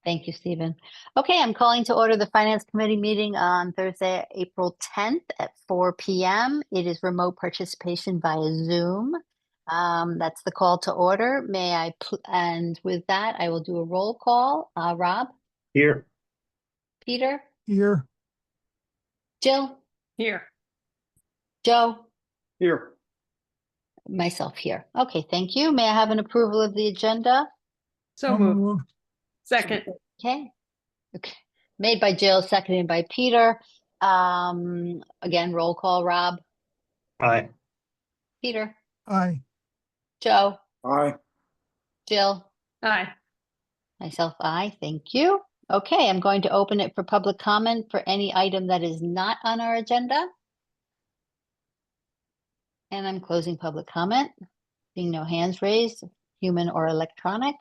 Thank you, Stephen. Okay, I'm calling to order the Finance Committee meeting on Thursday, April 10th at 4 p.m. It is remote participation via Zoom. That's the call to order. And with that, I will do a roll call. Rob? Here. Peter? Here. Jill? Here. Joe? Here. Myself here. Okay, thank you. May I have an approval of the agenda? So moved. Second. Okay. Okay. Made by Jill, seconded by Peter. Again, roll call. Rob? Aye. Peter? Aye. Joe? Aye. Jill? Aye. Myself, aye. Thank you. Okay, I'm going to open it for public comment for any item that is not on our agenda. And I'm closing public comment. Seeing no hands raised, human or electronic.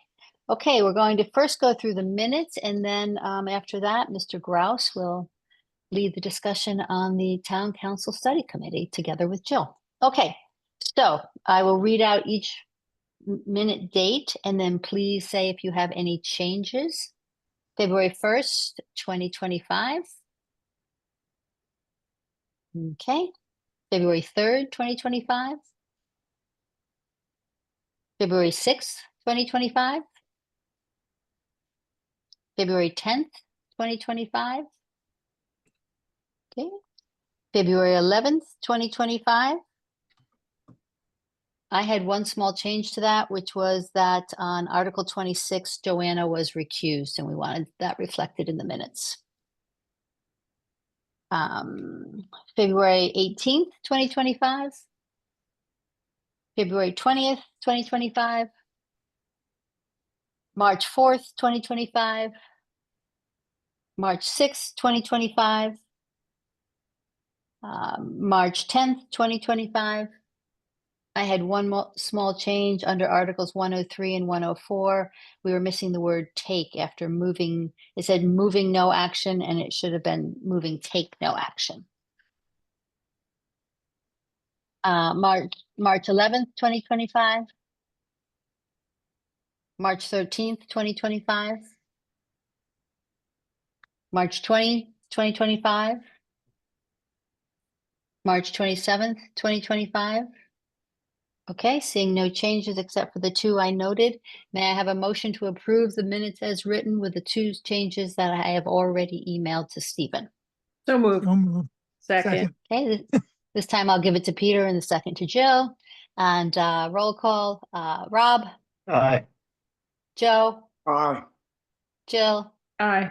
Okay, we're going to first go through the minutes, and then after that, Mr. Grouse will lead the discussion on the Town Council Study Committee together with Jill. Okay, so I will read out each minute date, and then please say if you have any changes. February 1st, 2025. Okay. February 3rd, 2025. February 6th, 2025. February 10th, 2025. Okay. February 11th, 2025. I had one small change to that, which was that on Article 26, Joanna was recused, and we wanted that reflected in the minutes. February 18th, 2025. February 20th, 2025. March 4th, 2025. March 6th, 2025. March 10th, 2025. I had one small change under Articles 103 and 104. We were missing the word take after moving. It said moving no action, and it should have been moving take no action. March 11th, 2025. March 13th, 2025. March 2025. March 27th, 2025. Okay, seeing no changes except for the two I noted. May I have a motion to approve the minutes as written with the two changes that I have already emailed to Stephen? So moved. So moved. Second. Okay, this time I'll give it to Peter and the second to Jill. And roll call, Rob? Aye. Joe? Aye. Jill? Aye.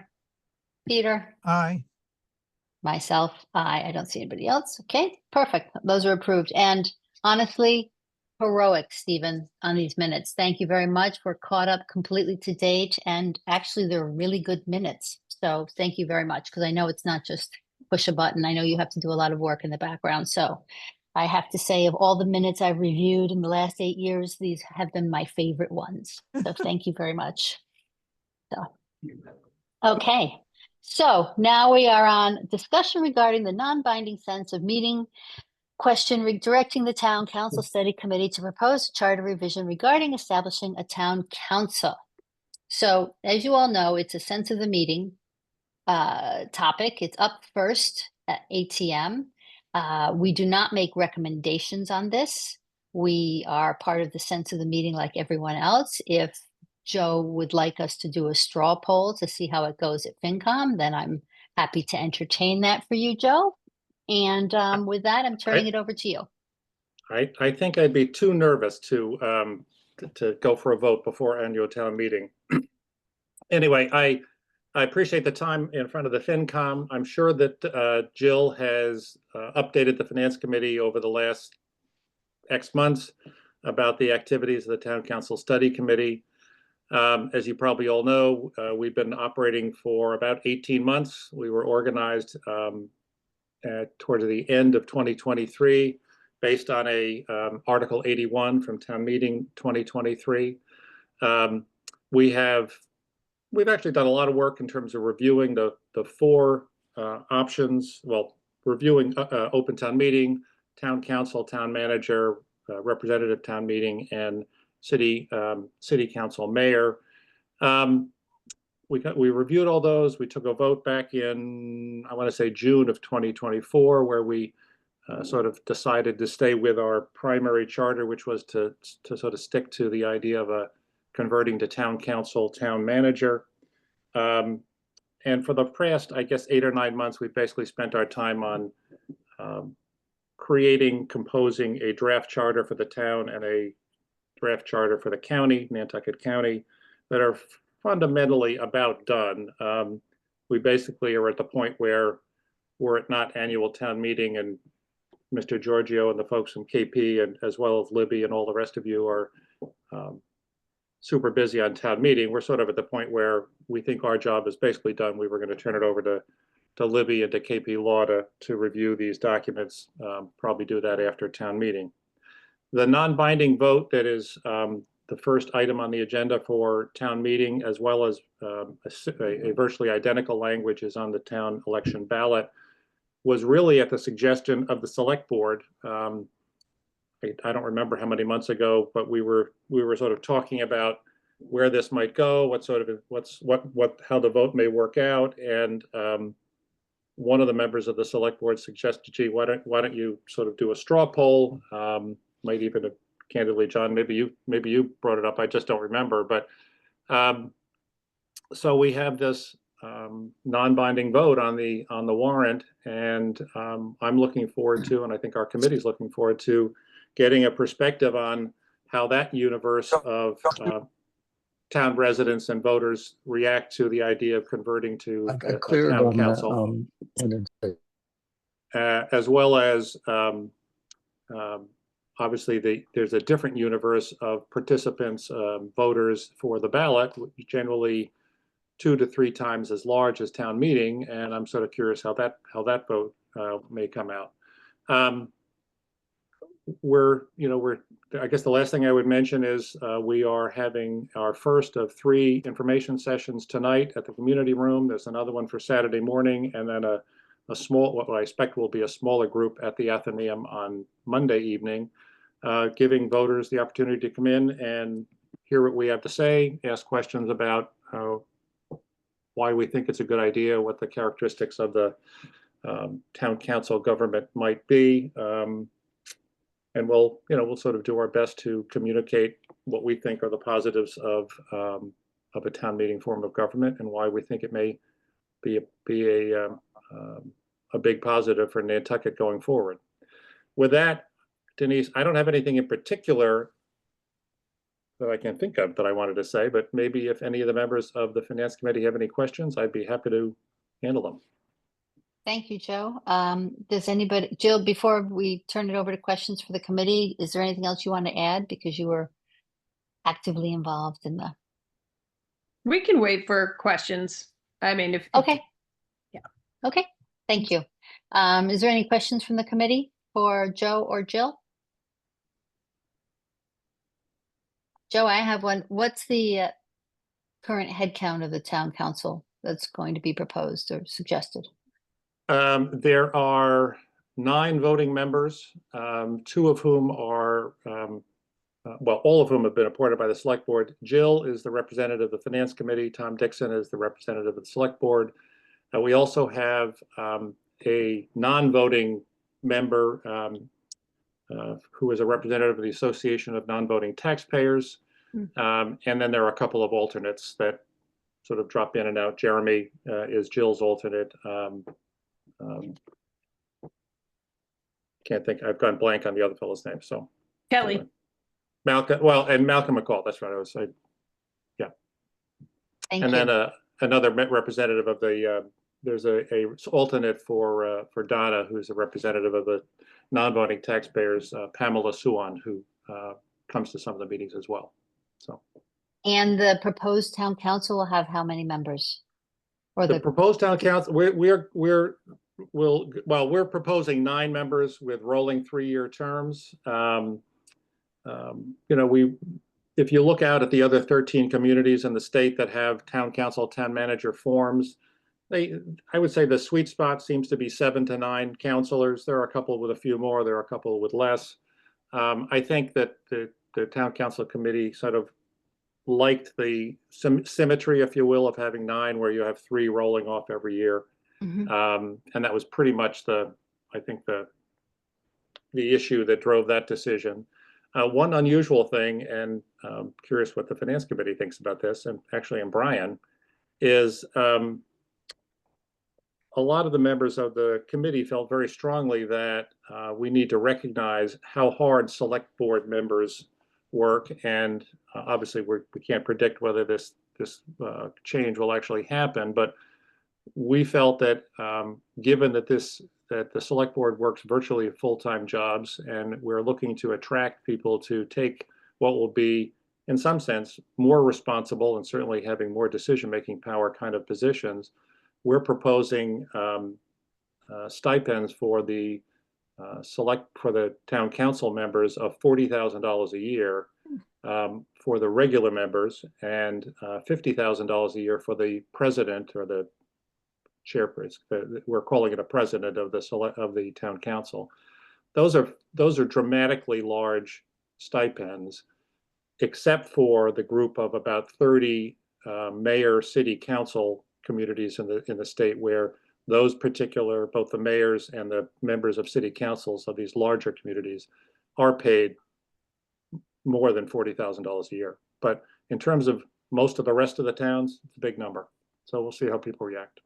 Peter? Aye. Myself, aye. I don't see anybody else. Okay, perfect. Those are approved. And honestly, heroic, Stephen, on these minutes. Thank you very much. We're caught up completely to date, and actually they're really good minutes. So thank you very much, because I know it's not just push a button. I know you have to do a lot of work in the background. So I have to say, of all the minutes I've reviewed in the last 8 years, these have been my favorite ones. So thank you very much. So, okay. So now we are on discussion regarding the non-binding sense of meeting question redirecting the Town Council Study Committee to propose a charter revision regarding establishing a town council. So as you all know, it's a sense of the meeting topic. It's up first at ATM. We do not make recommendations on this. We are part of the sense of the meeting like everyone else. If Joe would like us to do a straw poll to see how it goes at FinCom, then I'm happy to entertain that for you, Joe. And with that, I'm turning it over to you. I think I'd be too nervous to go for a vote before annual town meeting. Anyway, I appreciate the time in front of the FinCom. I'm sure that Jill has updated the Finance Committee over the last X months about the activities of the Town Council Study Committee. As you probably all know, we've been operating for about 18 months. We were organized towards the end of 2023 based on a Article 81 from Town Meeting 2023. We've actually done a lot of work in terms of reviewing the four options. Well, reviewing open town meeting, town council, town manager, representative town meeting, and city council mayor. we reviewed all those. We took a vote back in, I want to say June of 2024, where we sort of decided to stay with our primary charter, which was to sort of stick to the idea of converting to town council, town manager. And for the past, I guess, 8 or 9 months, we've basically spent our time on composing a draft charter for the town and a draft charter for the county, Nantucket County, that are fundamentally about done. We basically are at the point where, were it not annual town meeting and Mr. Giorgio and the folks from KP, and as well as Libby and all the rest of you are super busy on town meeting, we're sort of at the point where we think our job is basically done. We were going to turn it over to Libby and to KP Law to review these documents, probably do that after town meeting. The non-binding vote that is the first item on the agenda for town meeting, as well as a virtually identical language is on the town election ballot, was really at the suggestion of the select board. I don't remember how many months ago, but we were sort of talking about where this might go, what sort of how the vote may work out, and one of the members of the select board suggested, gee, why don't you sort of do a straw poll? Might even have, candidly, John, maybe you brought it up. I just don't remember. But so we have this non-binding vote on the warrant, and I'm looking forward to, and I think our committee's looking forward to, getting a perspective on how that universe of town residents and voters react to the idea of converting to I a cleared town on council, that, as well as obviously there's a different universe of participants, voters for the ballot, generally 2 to 3 times as large as town meeting, and I'm sort of curious how that vote may come out. I guess the last thing I would mention is we are having our first of 3 information sessions tonight at the community room. There's another one for Saturday morning, and then a small, what I expect will be a smaller group at the Athenaeum on Monday evening, giving voters the opportunity to come in and hear what we have to say, ask questions about why we think it's a good idea, what the characteristics of the town council government might be. And we'll sort of do our best to communicate what we think are the positives of a town meeting form of government and why we think it may be a big positive for Nantucket going forward. With that, Denise, I don't have anything in particular that I can think of that I wanted to say, but maybe if any of the members of the Finance Committee have any questions, I'd be happy to handle them. Thank you, Joe. Does anybody, Jill, before we turn it over to questions for the committee, is there anything else you want to add? Because you were actively involved in the. We can wait for questions. I mean, if. Okay. Yeah. Okay, thank you. Is there any questions from the committee for Joe or Jill? Joe, I have one. What's the current headcount of the town council that's going to be proposed or suggested? There are 9 voting members, 2 of whom are, well, all of whom have been appointed by the select board. Jill is the representative of the Finance Committee. Tom Dixon is the representative of the select board. We also have a non-voting member who is a representative of the Association of Non-Voting Taxpayers. And then there are a couple of alternates that sort of drop in and out. Jeremy is Jill's alternate. Can't think, I've gone blank on the other fellow's name, so. Kelly. Malcolm, well, and Malcolm McCall, that's right, I was saying, yeah. Thank And you. then another representative of the, there's a alternate for Donna, who's a representative of the non-voting taxpayers, Pamela Suon, who comes to some of the meetings as well, so. And the proposed town council will have how many members? Or The proposed town council, we're proposing 9 members with rolling 3-year terms. If you look out at the other 13 communities in the state that have town council, town manager forms, I would say the sweet spot seems to be 7 to 9 councilors. There are a couple with a few more, there are a couple with less. I think that the town council committee sort of liked the symmetry, if you will, of having 9 where you have 3 rolling off every year. Mhm. And that was pretty much I think the issue that drove that decision. One unusual thing, and curious what the Finance Committee thinks about this, and actually, and Brian, is a lot of the members of the committee felt very strongly that we need to recognize how hard select board members work, and obviously we can't predict whether this change will actually happen, but we felt that given that the select board works virtually full-time jobs, and we're looking to attract people to take what will be, in some sense, more responsible and certainly having more decision-making power kind of positions, we're proposing stipends for the town council members of $40,000 a year for the regular members, and $50,000 a year for the president or the chairperson. We're calling it a president of the town council. Those are dramatically large stipends, except for the group of about 30 mayor city council communities in the state where those particular, both the mayors and the members of city councils of these larger communities are paid more than $40,000 a year. But in terms of most of the rest of the towns, it's a big number. So we'll see how people react.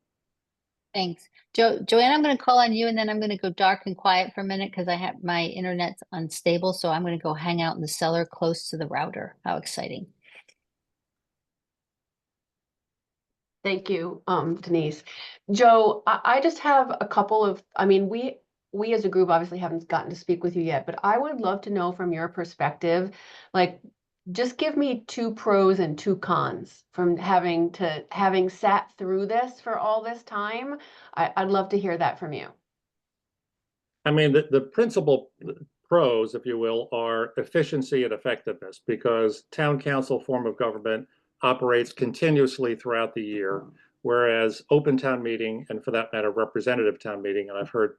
Thanks. Joanne, I'm going to call on you, and then I'm going to go dark and quiet for a minute because I have my internet's unstable. So I'm going to go hang out in the cellar close to the router. How exciting. Thank you, Denise. Joe, I just have a couple of, I mean, we as a group obviously haven't gotten to speak with you yet, but I would love to know from your perspective, like, just give me 2 pros and 2 cons from having sat through this for all this time. I'd love to hear that from you. I mean, the principal pros, if you will, are efficiency and effectiveness, because town council form of government operates continuously throughout the year, whereas open town meeting, and for that matter, representative town meeting, and I've heard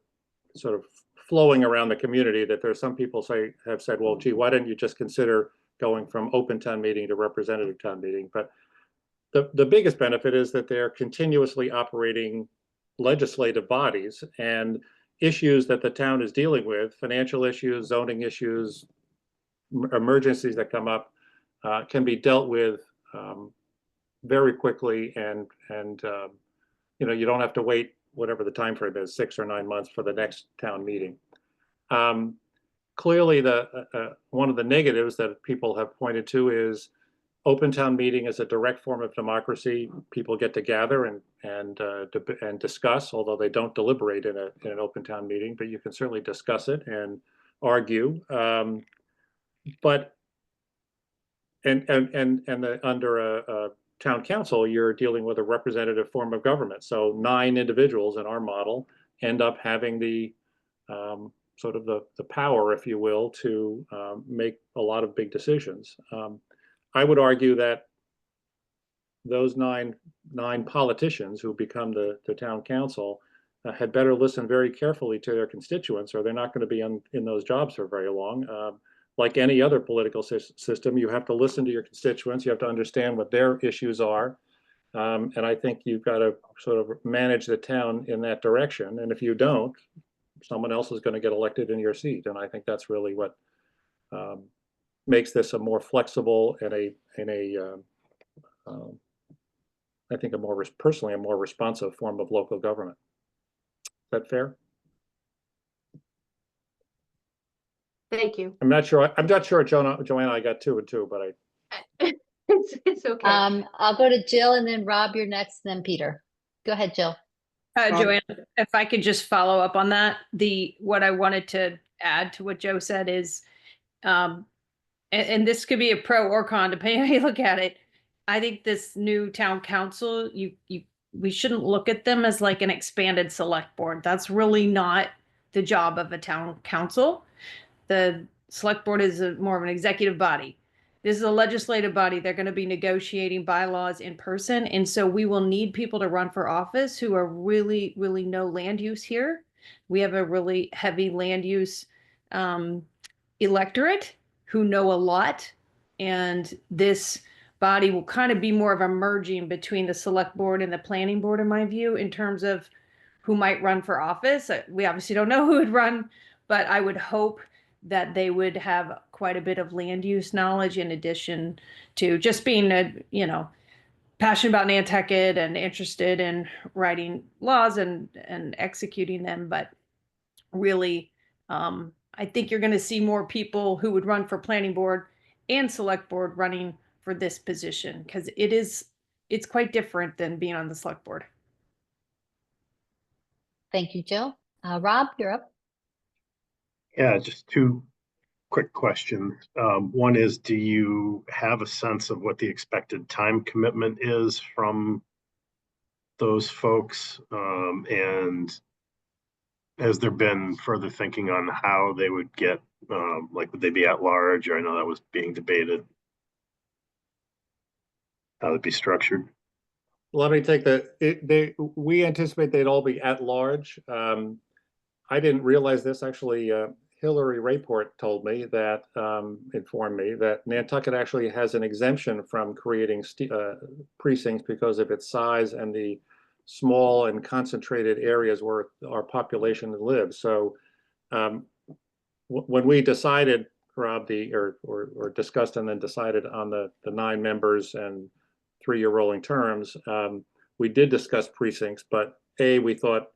sort of flowing around the community that there's some people have said, well, gee, why didn't you just consider going from open town meeting to representative town meeting? But the biggest benefit is that they're continuously operating legislative bodies, and issues that the town is dealing with, financial issues, zoning issues, emergencies that come up, can be dealt with very quickly, and you don't have to wait whatever the time frame is, 6 or 9 months for the next town meeting. Clearly, one of the negatives that people have pointed to is open town meeting is a direct form of democracy. People get to gather and discuss, although they don't deliberate in an open town meeting, but you can certainly discuss it and argue. But under a town council, you're dealing with a representative form of government. So 9 individuals in our model end up having the sort of the power, if you will, to make a lot of big decisions. I would argue that those nine politicians who become the town council had better listen very carefully to their constituents, or they're not going to be in those jobs for very long. Like any other political system, you have to listen to your constituents. You have to understand what their issues are. And I think you've got to sort of manage the town in that direction. And if you don't, someone else is going to get elected in your seat. And I think that's really what makes this a more flexible and I think personally a more responsive form of local government. Is that fair? Thank you. I'm not sure, Joanna, I got 2 and 2, but It's okay. I'll go to Jill, and then Rob, you're next, and then Peter. Go ahead, Jill. Joanne, if I could just follow up on that, what I wanted to add to what Joe said is, and this could be a pro or con, depending on how you look at it. I think this new town council, we shouldn't look at them as like an expanded select board. That's really not the job of a town council. The select board is more of an executive body. This is a legislative body. They're going to be negotiating bylaws in person. And so we will need people to run for office who are really, really know land use here. We have a really heavy land use electorate who know a lot. And this body will kind of be more of a merging between the select board and the planning board, in my view, in terms of who might run for office. We obviously don't know who would run, but I would hope that they would have quite a bit of land use knowledge in addition to just being passionate about Nantucket and interested in writing laws and executing them. But really, I think you're going to see more people who would run for planning board and select board running for this position, because it's quite different than being on the select board. Thank you, Jill. Rob, you're up. Yeah, just two quick questions. One is, do you have a sense of what the expected time commitment is from those folks? And has there been further thinking on how they would get, like, would they be at large? Or I know that was being debated. How it'd be structured. Let me take we anticipate they'd all be at large. I didn't realize this, actually. Hillary Rayport told me that, informed me that Nantucket actually has an exemption from creating precincts because of its size and the small and concentrated areas where our population lives. So when we decided, Rob, or discussed and then decided on the 9 members and 3-year rolling terms, we did discuss precincts, but we thought,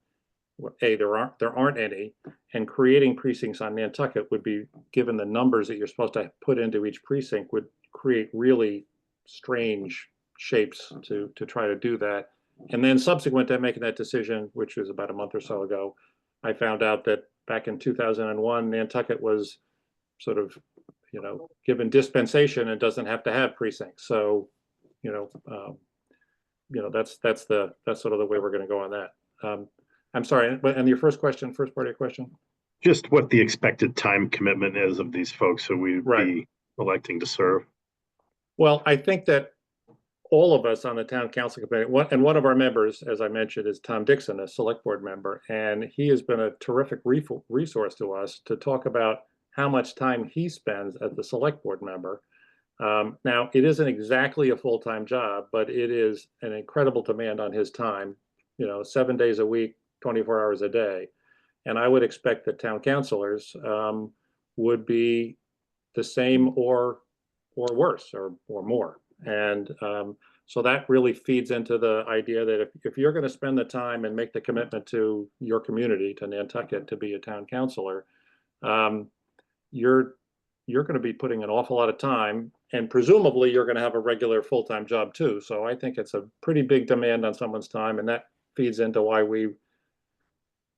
there aren't any, and creating precincts on Nantucket would be, given the numbers that you're supposed to put into each precinct, would create really strange shapes to try to do that. And then subsequent to making that decision, which was about a month or so ago, I found out that back in 2001, Nantucket was sort of, given dispensation and doesn't have to have precincts. So, that's sort of the way we're going to go on that. I'm sorry, and your first part of your question? Just what the expected time commitment is of these folks who we'd be electing to serve. Well, I think that all of us on the town council committee, and one of our members, as I mentioned, is Tom Dixon, a select board member, and he has been a terrific resource to us to talk about how much time he spends as the select board member. Now, it isn't exactly a full-time job, but it is an incredible demand on his time, 7 days a week, 24 hours a day. And I would expect that town councilors would be the same or worse or more. And so that really feeds into the idea that if you're going to spend the time and make the commitment to your community, to Nantucket, to be a town councilor, you're going to be putting an awful lot of time, and presumably you're going to have a regular full-time job too. So I think it's a pretty big demand on someone's time, and that feeds into why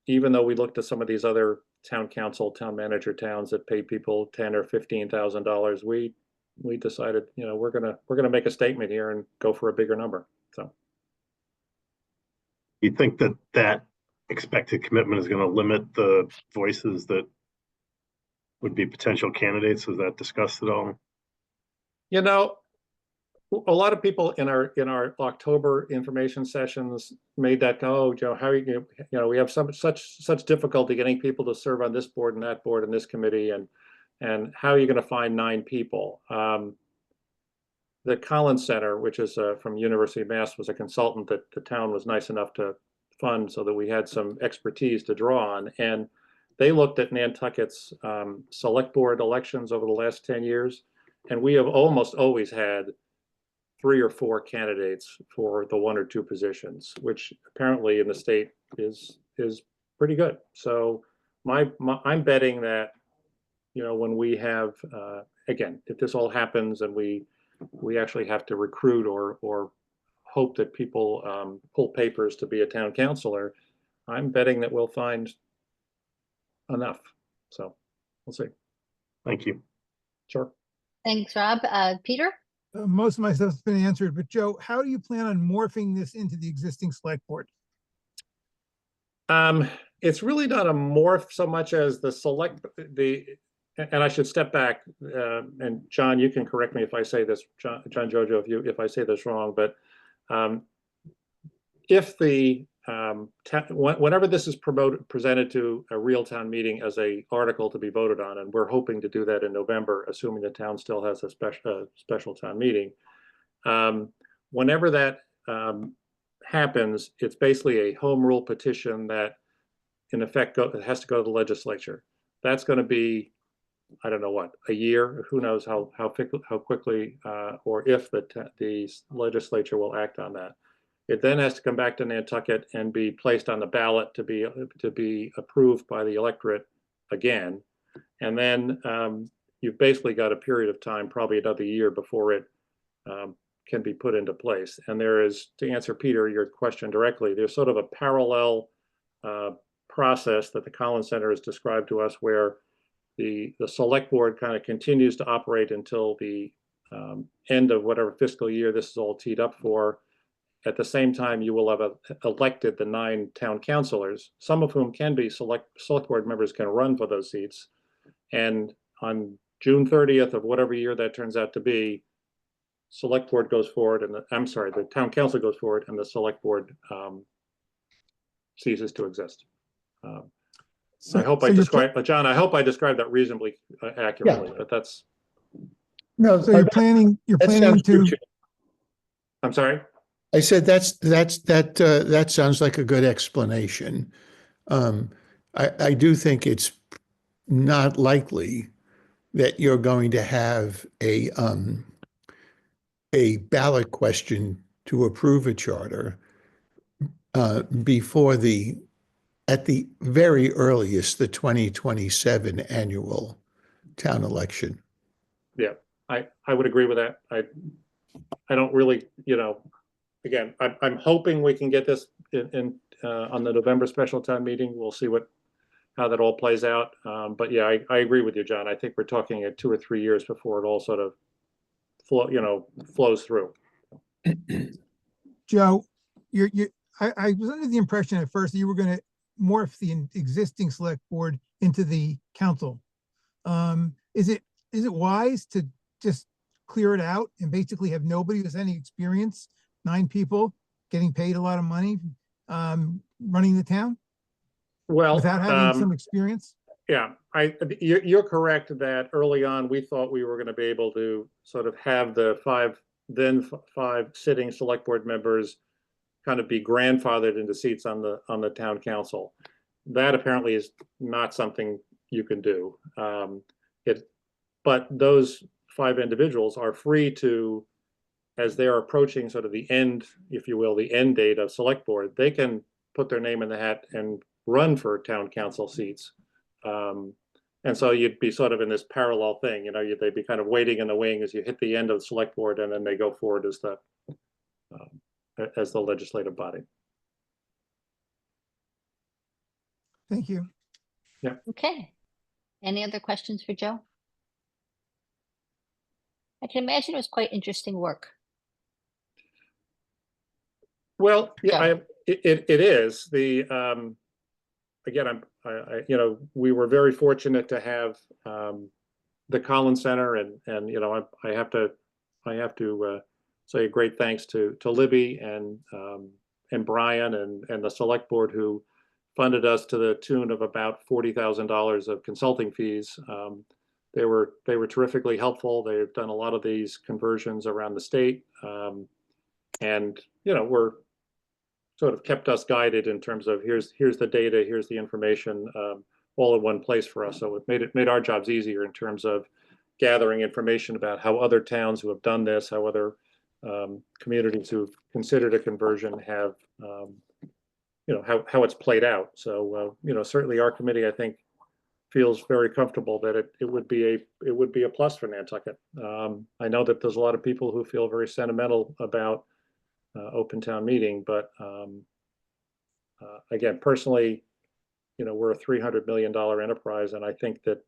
even though we looked at some of these other town council, town manager towns that pay people $10,000 or $15,000, we decided, we're gonna make a statement here and go for a bigger number. So you think that expected commitment is going to limit the voices that would be potential candidates? Was that discussed at all? A lot of people in our October information sessions made that go, "Oh, Joe, how are you? We have such difficulty getting people to serve on this board and that board and this committee, and how are you going to find 9 people?" The Collins Center, which is from University of Mass, was a consultant that the town was nice enough to fund so that we had some expertise to draw on, and they looked at Nantucket's select board elections over the last 10 years, and we have almost always had 3 or 4 candidates for the 1 or 2 positions, which apparently in the state is pretty good. So I'm betting that, when we have, again, if this all happens and we actually have to recruit or hope that people pull papers to be a town councilor, I'm betting that we'll find enough. So we'll see. Thank you. Sure. Thanks, Rob. Peter? Most of my stuff's been answered, but Joe, how do you plan on morphing this into the existing select board? It's really not a morph so much as and I should step back, and John, you can correct me if I say this, John Jojo, if I say this wrong, but if whenever this is presented to a real town meeting as a article to be voted on, and we're hoping to do that in November, assuming the town still has a special town meeting, Whenever that happens, it's basically a home rule petition that in effect has to go to the legislature. That's going to be, I don't know what, a year. Who knows how quickly or if the legislature will act on that. It then has to come back to Nantucket and be placed on the ballot to be approved by the electorate again. And then you've basically got a period of time, probably another year, before it can be put into place. And there is, to answer Peter, your question directly, there's sort of a parallel process that the Collins Center has described to us, where the select board kind of continues to operate until the end of whatever fiscal year this is all teed up for. At the same time, you will have elected the 9 town councilors, some of whom can be select board members, can run for those seats. And on June 30th of whatever year that turns out to be, select board goes forward, and the town council goes forward, and the select board ceases to exist. I hope I described, John, I hope I described that reasonably accurately, but that's. No, So you're planning that sounds to, good. I'm sorry? I said that sounds like a good explanation. I do think it's not likely that you're going to have a ballot question to approve a charter before at the very earliest, the 2027 annual town election. Yeah, I would agree with that. I don't really, again, I'm hoping we can get this in on the November special town meeting. We'll see how that all plays out. But yeah, I agree with you, John. I think we're talking at 2 or 3 years before it all sort of flows through. Joe, I was under the impression at first that you were going to morph the existing select board into the council. Is it wise to just clear it out and basically have nobody with any experience, 9 people getting paid a lot of money, running the town Well, without having some experience? Yeah, you're correct that early on we thought we were going to be able to sort of have the 5 sitting select board members kind of be grandfathered into seats on the town council. That apparently is not something you can do. But those 5 individuals are free to, as they're approaching sort of the end, if you will, the end date of select board, they can put their name in the hat and run for town council seats. And so you'd be sort of in this parallel thing, they'd be kind of waiting in the wing as you hit the end of the select board, and then they go forward as the legislative body. Thank you. Okay. Any other questions for Joe? I can imagine it was quite interesting work. Well, yeah, Yeah. It is again, we were very fortunate to have the Collins Center, and I have to say a great thanks to Libby and Brian and the select board, who funded us to the tune of about $40,000 of consulting fees. They were terrifically helpful. They've done a lot of these conversions around the state, and we're sort of kept us guided in terms of here's the data, here's the information, all in one place for us. So it made our jobs easier in terms of gathering information about how other towns who have done this, how other communities who've considered a conversion have, how it's played out. So certainly our committee, I think, feels very comfortable that it would be a plus for Nantucket. I know that there's a lot of people who feel very sentimental about open town meeting, but again, personally, we're a $300 million enterprise, and I think that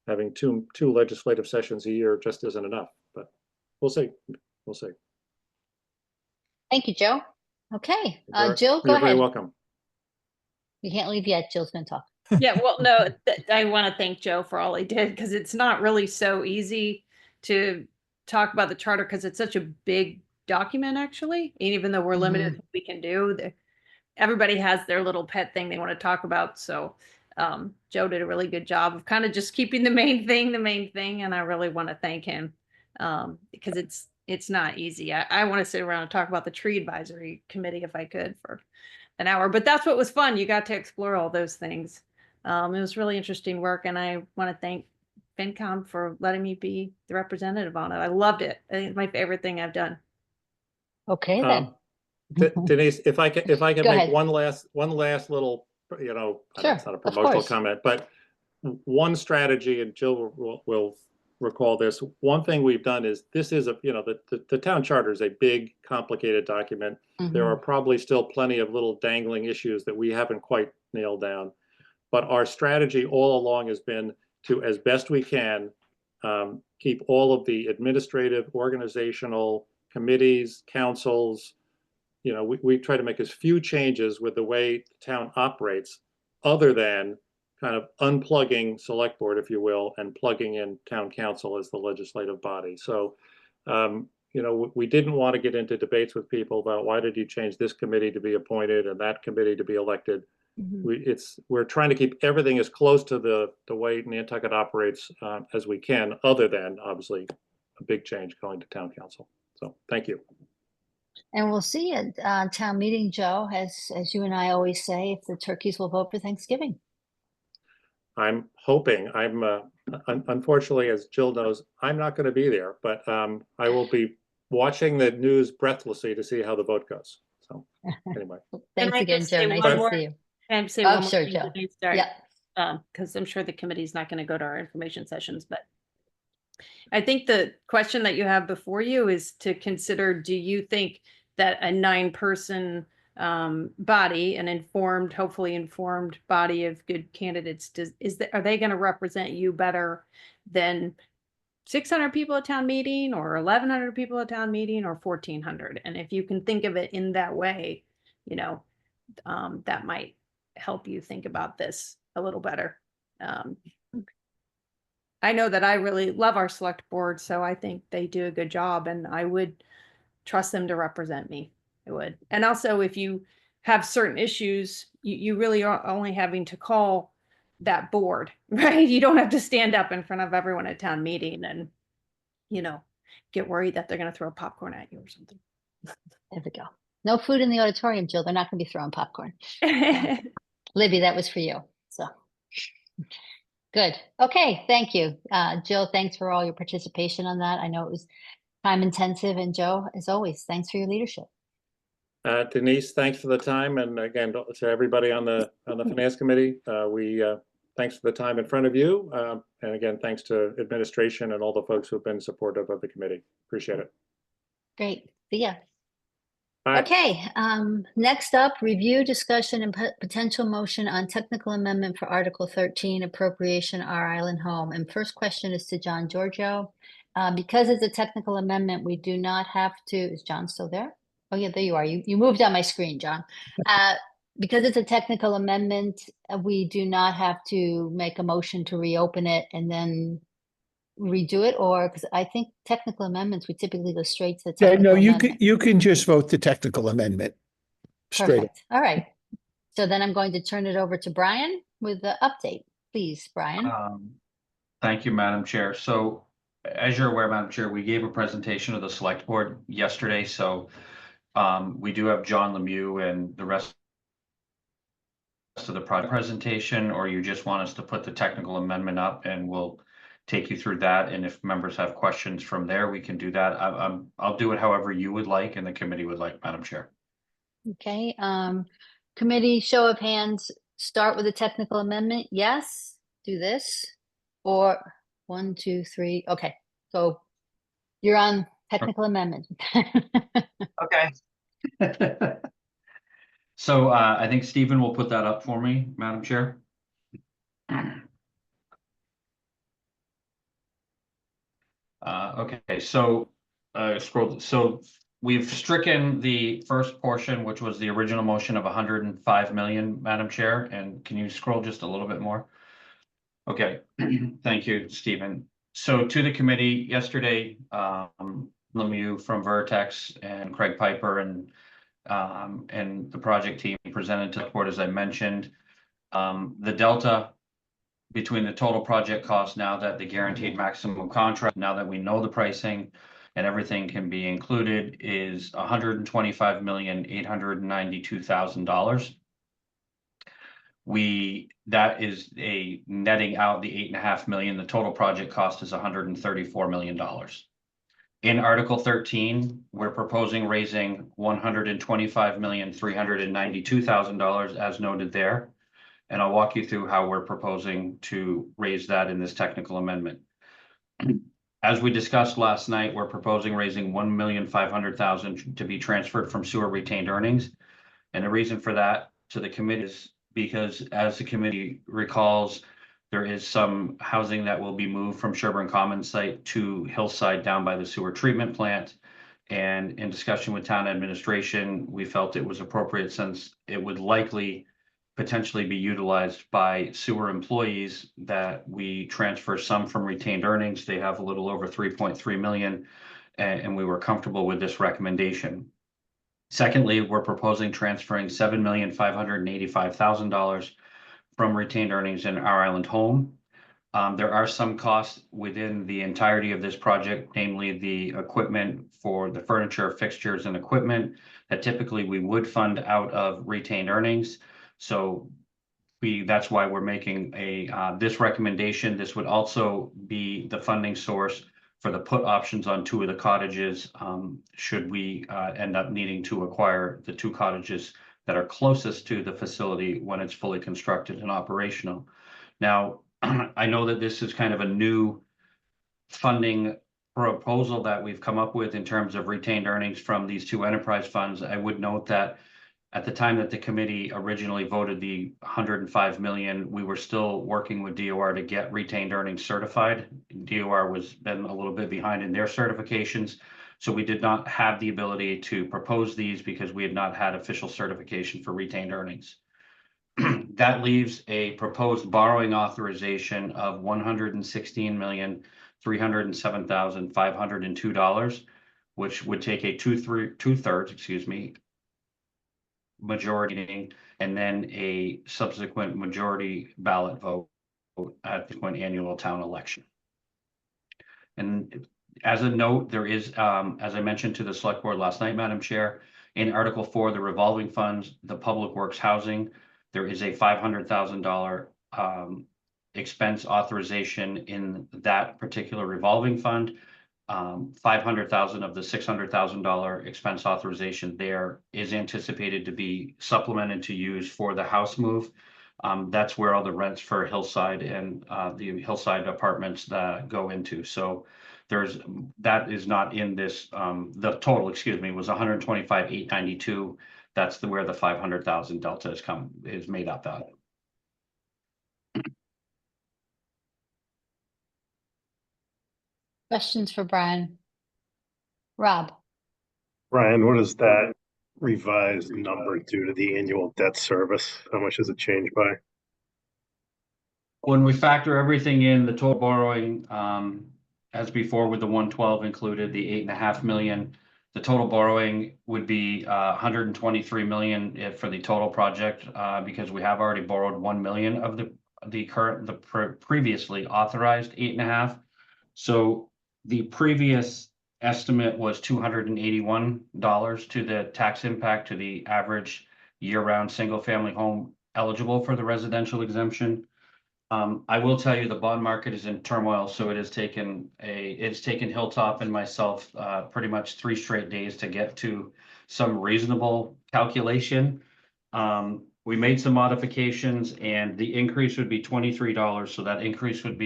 having two legislative sessions a year just isn't enough. But we'll see. Thank you, Joe. Okay, Jill, go You're very ahead. welcome. You can't leave yet. Jill's going to talk. Yeah, well, no, I want to thank Joe for all he did, because it's not really so easy to talk about the charter, because it's such a big document, actually. And even though we're limited in what we can do, everybody has their little pet thing they want to talk about. So Joe did a really good job of kind of just keeping the main thing. And I really want to thank him because it's not easy. I want to sit around and talk about the tree advisory committee if I could for an hour, but that's what was fun. You got to explore all those things. It was really interesting work, and I want to thank FinCom for letting me be the representative on it. I loved it. I think it's my favorite thing I've done. Okay, then. Denise, if I can Go make ahead. one last little, Sure, it's not a of promotional course. comment, but one strategy, and Jill will recall this. One thing we've done is, this is the town charter is a big, complicated document. There are probably still plenty of little dangling issues that we haven't quite nailed down. But our strategy all along has been to, as best we can, keep all of the administrative, organizational committees, councils, we try to make as few changes with the way the town operates, other than kind of unplugging select board, if you will, and plugging in town council as the legislative body. So, we didn't want to get into debates with people about, why did you change this committee to be appointed and that committee to be elected? We're trying to keep everything as close to the way Nantucket operates as we can, other than obviously a big change going to town council. So thank you. And we'll see at town meeting, Joe, as you and I always say, if the turkeys will vote for Thanksgiving. I'm hoping. Unfortunately, as Jill knows, I'm not going to be there, but I will be watching the news breathlessly to see how the vote goes. So anyway. Thanks I again, just Joe. say Nice one to more- see you. Can I say Oh, one more sure, thing, Joe. Denise? Sorry. Yeah. Because I'm sure the committee's not going to go to our information sessions, but I think the question that you have before you is to consider, do you think that a 9-person body, an informed, hopefully informed body of good candidates, are they going to represent you better than 600 people at town meeting, or 1,100 people at town meeting, or 1,400? And if you can think of it in that way, that might help you think about this a little better. I know that I really love our select board, so I think they do a good job, and I would trust them to represent me. I would. And also, if you have certain issues, you really are only having to call that board, right? You don't have to stand up in front of everyone at town meeting and, get worried that they're going to throw popcorn at you or something. There we go. No food in the auditorium, Jill. They're not going to be throwing popcorn. Libby, that was for you. So good. Okay. Thank you. Jill, thanks for all your participation on that. I know it was time intensive, and Joe, as always, thanks for your leadership. Denise, thanks for the time, and again to everybody on the finance committee. Thanks for the time in front of you, and again, thanks to administration and all the folks who have been supportive of the committee. Appreciate it. Great. See ya. Bye. Okay, next up, review, discussion, and potential motion on technical amendment for Article 13, appropriation R Island Home. And first question is to John Giorgio. Because it's a technical amendment, we do not have to, is John still there? Oh yeah, there you are. You moved on my screen, John. Because it's a technical amendment, we do not have to make a motion to reopen it and then redo it, or because I think technical amendments, we typically go straight to the Yeah, technical no, amendment. you can just vote the technical amendment. Straight. Perfect. All right. So then I'm going to turn it over to Brian with the update. Please, Brian. Thank you, Madam Chair. So as you're aware, Madam Chair, we gave a presentation to the select board yesterday. So we do have John Lemieux and the rest of the project presentation, or you just want us to put the technical amendment up and we'll take you through that. And if members have questions from there, we can do that. I'll do it however you would like and the committee would like, Madam Chair. Okay. Committee, show of hands, start with a technical amendment. Yes, do this. Or 1, 2, 3. Okay. So you're on technical amendment. Okay. So I think Stephen will put that up for me, Madam Chair. Okay, so scroll. So we've stricken the first portion, which was the original motion of 105 million, Madam Chair. And can you scroll just a little bit more? Okay, thank you, Stephen. So to the committee yesterday, Lemieux from Vertex and Craig Piper and the project team presented to the board, as I mentioned, the delta between the total project cost, now that the guaranteed maximum contract, now that we know the pricing, and everything can be included, is $125,892,000. That is a netting out the 8.5 million. The total project cost is $134 million. In Article 13, we're proposing raising $125,392,000 as noted there. And I'll walk you through how we're proposing to raise that in this technical amendment. As we discussed last night, we're proposing raising $1,500,000 to be transferred from sewer retained earnings. And the reason for that to the committee is because, as the committee recalls, there is some housing that will be moved from Sherburne Commons site to Hillside down by the sewer treatment plant. And in discussion with town administration, we felt it was appropriate, since it would likely potentially be utilized by sewer employees, that we transfer some from retained earnings. They have a little over 3.3 million, and we were comfortable with this recommendation. Secondly, we're proposing transferring $7,585,000 from retained earnings in Our Island Home. There are some costs within the entirety of this project, namely the equipment for the furniture, fixtures, and equipment that typically we would fund out of retained earnings. So that's why we're making this recommendation. This would also be the funding source for the put options on 2 of the cottages, should we end up needing to acquire the 2 cottages that are closest to the facility when it's fully constructed and operational. Now, I know that this is kind of a new funding proposal that we've come up with in terms of retained earnings from these 2 enterprise funds. I would note that at the time that the committee originally voted the 105 million, we were still working with DOR to get retained earnings certified. DOR was been a little bit behind in their certifications, so we did not have the ability to propose these because we had not had official certification for retained earnings. That leaves a proposed borrowing authorization of $116,307,502, which would take a two-thirds, majority, and then a subsequent majority ballot vote at the annual town election. And as a note, there is, as I mentioned to the select board last night, Madam Chair, in Article 4, the revolving funds, the public works housing, there is a $500,000 expense authorization in that particular revolving fund. 500,000 of the $600,000 expense authorization there is anticipated to be supplemented to use for the house move. That's where all the rents for Hillside and the Hillside apartments that go into. So that is not in this. The total, was 125,892. That's where the 500,000 delta is made up out of. Questions for Brian? Rob? Brian, what does that revised number do to the annual debt service? How much does it change by? When we factor everything in, the total borrowing, as before with the 112 included, the 8.5 million, the total borrowing would be 123 million for the total project, because we have already borrowed 1 million of the previously authorized 8.5. So the previous estimate was $281 to the tax impact to the average year-round single-family home eligible for the residential exemption. I will tell you the bond market is in turmoil, so it's taken Hilltop and myself pretty much 3 straight days to get to some reasonable calculation. We made some modifications, and the increase would be $23. So that increase would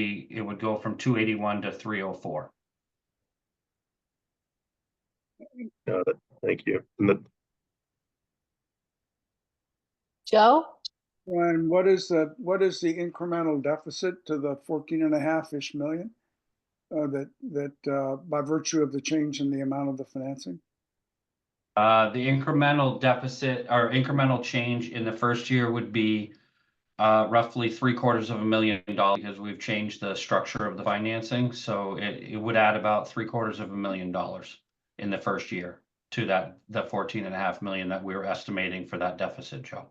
go from 281 to 304. Got it. Thank you. Joe? And what is the incremental deficit to the 14.5-ish million that by virtue of the change in the amount of the financing? The incremental deficit or incremental change in the first year would be roughly $750,000 because we've changed the structure of the financing. So it would add about $750,000 in the first year to the 14.5 million that we were estimating for that deficit, Joe.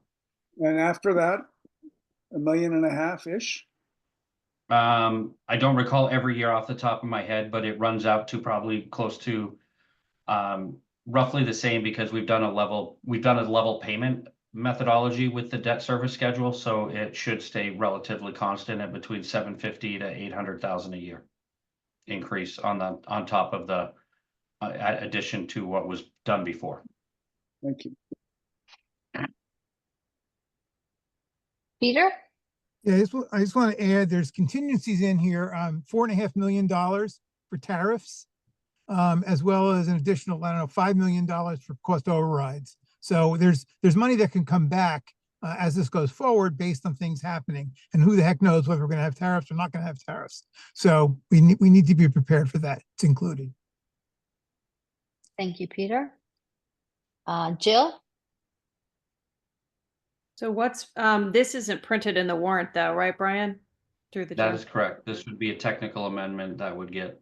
And after that, 1.5 million-ish? I don't recall every year off the top of my head, but it runs out to probably close to roughly the same because we've done a level payment methodology with the debt service schedule, so it should stay relatively constant at between 750 to 800,000 a year increase on top of the addition to what was done before. Thank you. Peter? Yeah, I just want to add, there's contingencies in here, $4.5 million for tariffs, as well as an additional, I don't know, $5 million for cost overrides. So there's money that can come back as this goes forward based on things happening. And who the heck knows whether we're going to have tariffs or not going to have tariffs. So we need to be prepared for that. It's included. Thank you, Peter. Jill? So what's, this isn't printed in the warrant though, right, Brian? Through the That chair. is correct. This would be a technical amendment that would get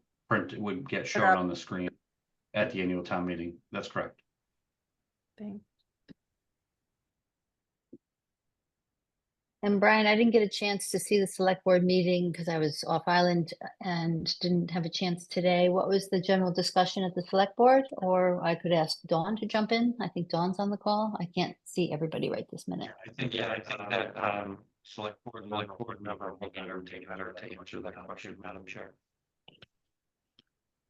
shown on the screen at the annual town meeting. That's correct. Thing. And Brian, I didn't get a chance to see the select board meeting because I was off island and didn't have a chance today. What was the general discussion at the select board? Or I could ask Dawn to jump in. I think Dawn's on the call. I can't see everybody right this minute. I think that select board member will take much of that question, Madam Chair.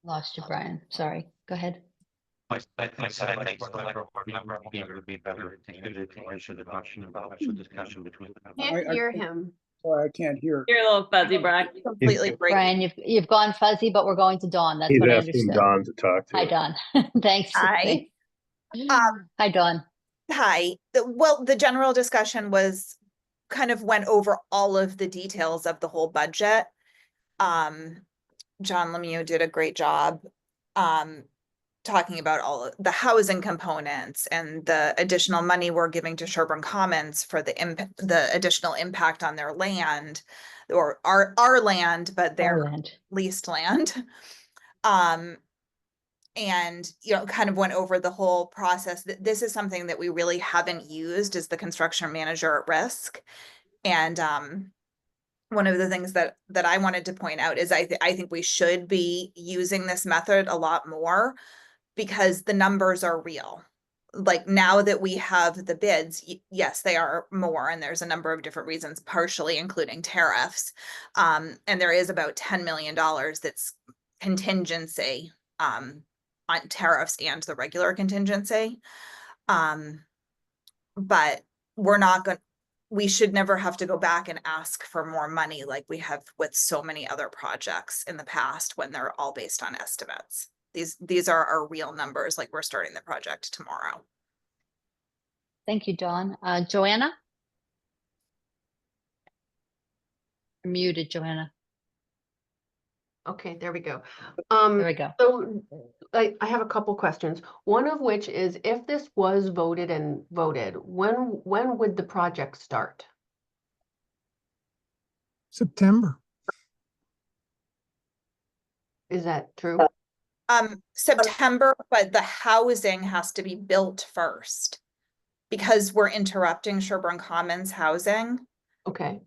Lost you, Brian. Sorry. Go ahead. I think select board member would be better to answer the question about the discussion between. Can't I- hear him. Sorry, I can't hear. You're a little fuzzy, Brian. Completely breaking. Brian, you've gone fuzzy, but we're going to Dawn. That's He's what I asking understood. Don to talk to. Hi, Dawn. Thanks. Hi. Hi, Dawn. Hi. Well, the general discussion was kind of went over all of the details of the whole budget. John Lemieux did a great job talking about all of the housing components and the additional money we're giving to Sherburne Commons for the additional impact on their land, or our land, but their Orland. leased land. And, you know, kind of went over the whole process. This is something that we really haven't used as the construction manager at risk. And one of the things that I wanted to point out is I think we should be using this method a lot more because the numbers are real. Like now that we have the bids, yes, they are more, and there's a number of different reasons, partially including tariffs. And there is about $10 million that's contingency on tariffs and the regular contingency. But we should never have to go back and ask for more money like we have with so many other projects in the past when they're all based on estimates. These are our real numbers, like we're starting the project tomorrow. Thank you, Dawn. Joanna? You're muted, Joanna. Okay, there we go. There we go. So I have a couple questions. One of which is, if this was voted, when would the project start? September. Is that true? September, but the housing has to be built first because we're interrupting Sherburne Commons housing. Okay,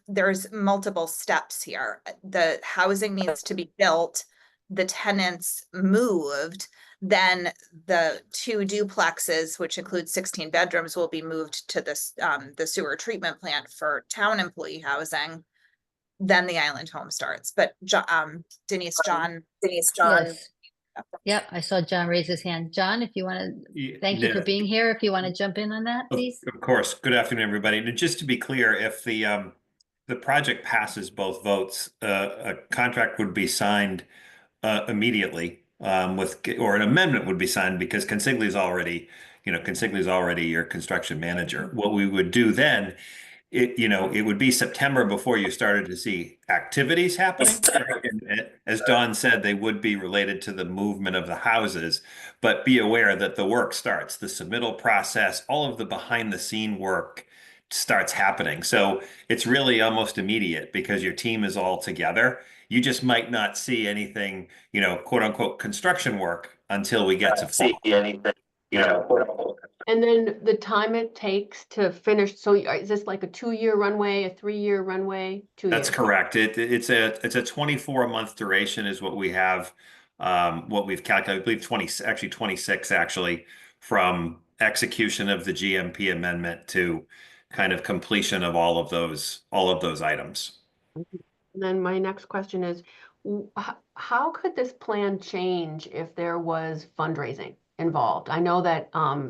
There's multiple steps here. The housing needs to be built, the tenants moved, then the 2 duplexes, which include 16 bedrooms, will be moved to this the sewer treatment plant for town employee housing. Then the island home starts. But Denise, John. Yes. Yep, I saw John raise his hand. John, if you want to, thank you for being here. If you want to jump in on that, please. Of course. Good afternoon, everybody. And just to be clear, if the project passes both votes, a contract would be signed immediately or an amendment would be signed because Consigli is already your construction manager. What we would do then, it would be September before you started to see activities happening. And as Dawn said, they would be related to the movement of the houses, but be aware that the work starts, the submittal process, all of the behind the scene work starts happening. So it's really almost immediate because your team is all together. You just might not see anything, quote unquote, construction work until we get to fall. And then the time it takes to finish, so is this like a 2-year runway, a 3-year runway? 2 That's years. correct. It's a 24-month duration is what we have, what we've calculated, I believe 26 actually, from execution of the GMP amendment to kind of completion of all of those items. And then my next question is, how could this plan change if there was fundraising involved? I know that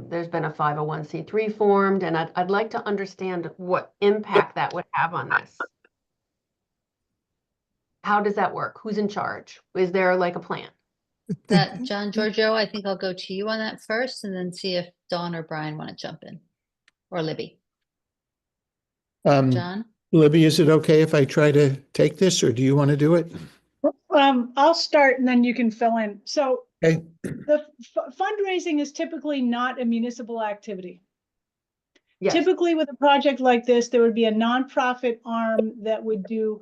there's been a 501c3 formed, and I'd like to understand what impact that would have on this. How does that work? Who's in charge? Is there like a plan? That John Giorgio, I think I'll go to you on that first and then see if Dawn or Brian want to jump in, or Libby. John? Libby, is it okay if I try to take this, or do you want to do it? I'll start and then you can fill in. So Okay. the fundraising is typically not a municipal activity. Yes. Typically with a project like this, there would be a nonprofit arm that would do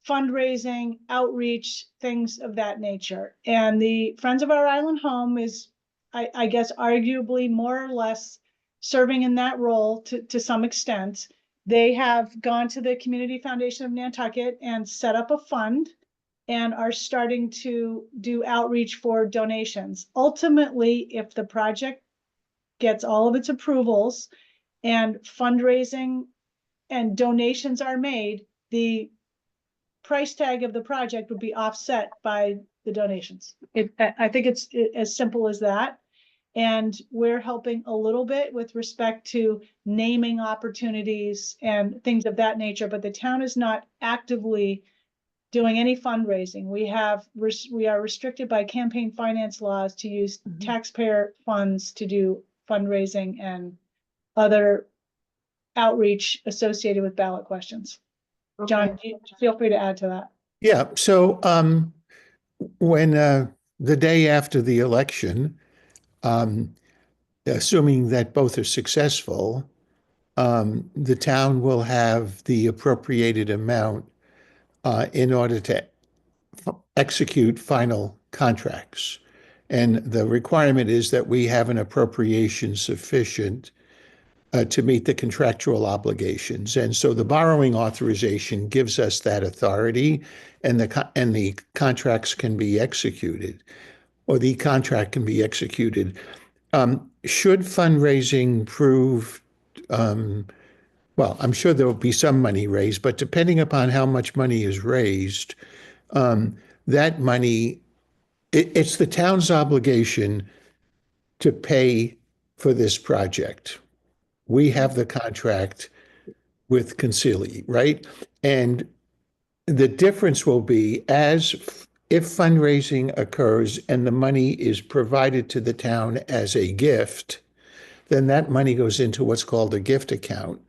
fundraising, outreach, things of that nature. And the Friends of Our Island Home is, I guess, arguably more or less serving in that role to some extent. They have gone to the Community Foundation of Nantucket and set up a fund and are starting to do outreach for donations. Ultimately, if the project gets all of its approvals and fundraising and donations are made, the price tag of the project would be offset by the donations. I think it's as simple as that. And we're helping a little bit with respect to naming opportunities and things of that nature, but the town is not actively doing any fundraising. We are restricted by campaign finance laws to use taxpayer funds to do fundraising and other outreach associated with ballot questions. Okay. John, feel free to add to that. Yeah, so when the day after the election, assuming that both are successful, the town will have the appropriated amount in order to execute final contracts. And the requirement is that we have an appropriation sufficient to meet the contractual obligations. And so the borrowing authorization gives us that authority, and the contracts can be executed, or the contract can be executed. Should fundraising prove, well, I'm sure there will be some money raised, but depending upon how much money is raised, that money, it's the town's obligation to pay for this project. We have the contract with Concili, right? And the difference will be if fundraising occurs and the money is provided to the town as a gift, then that money goes into what's called a gift account,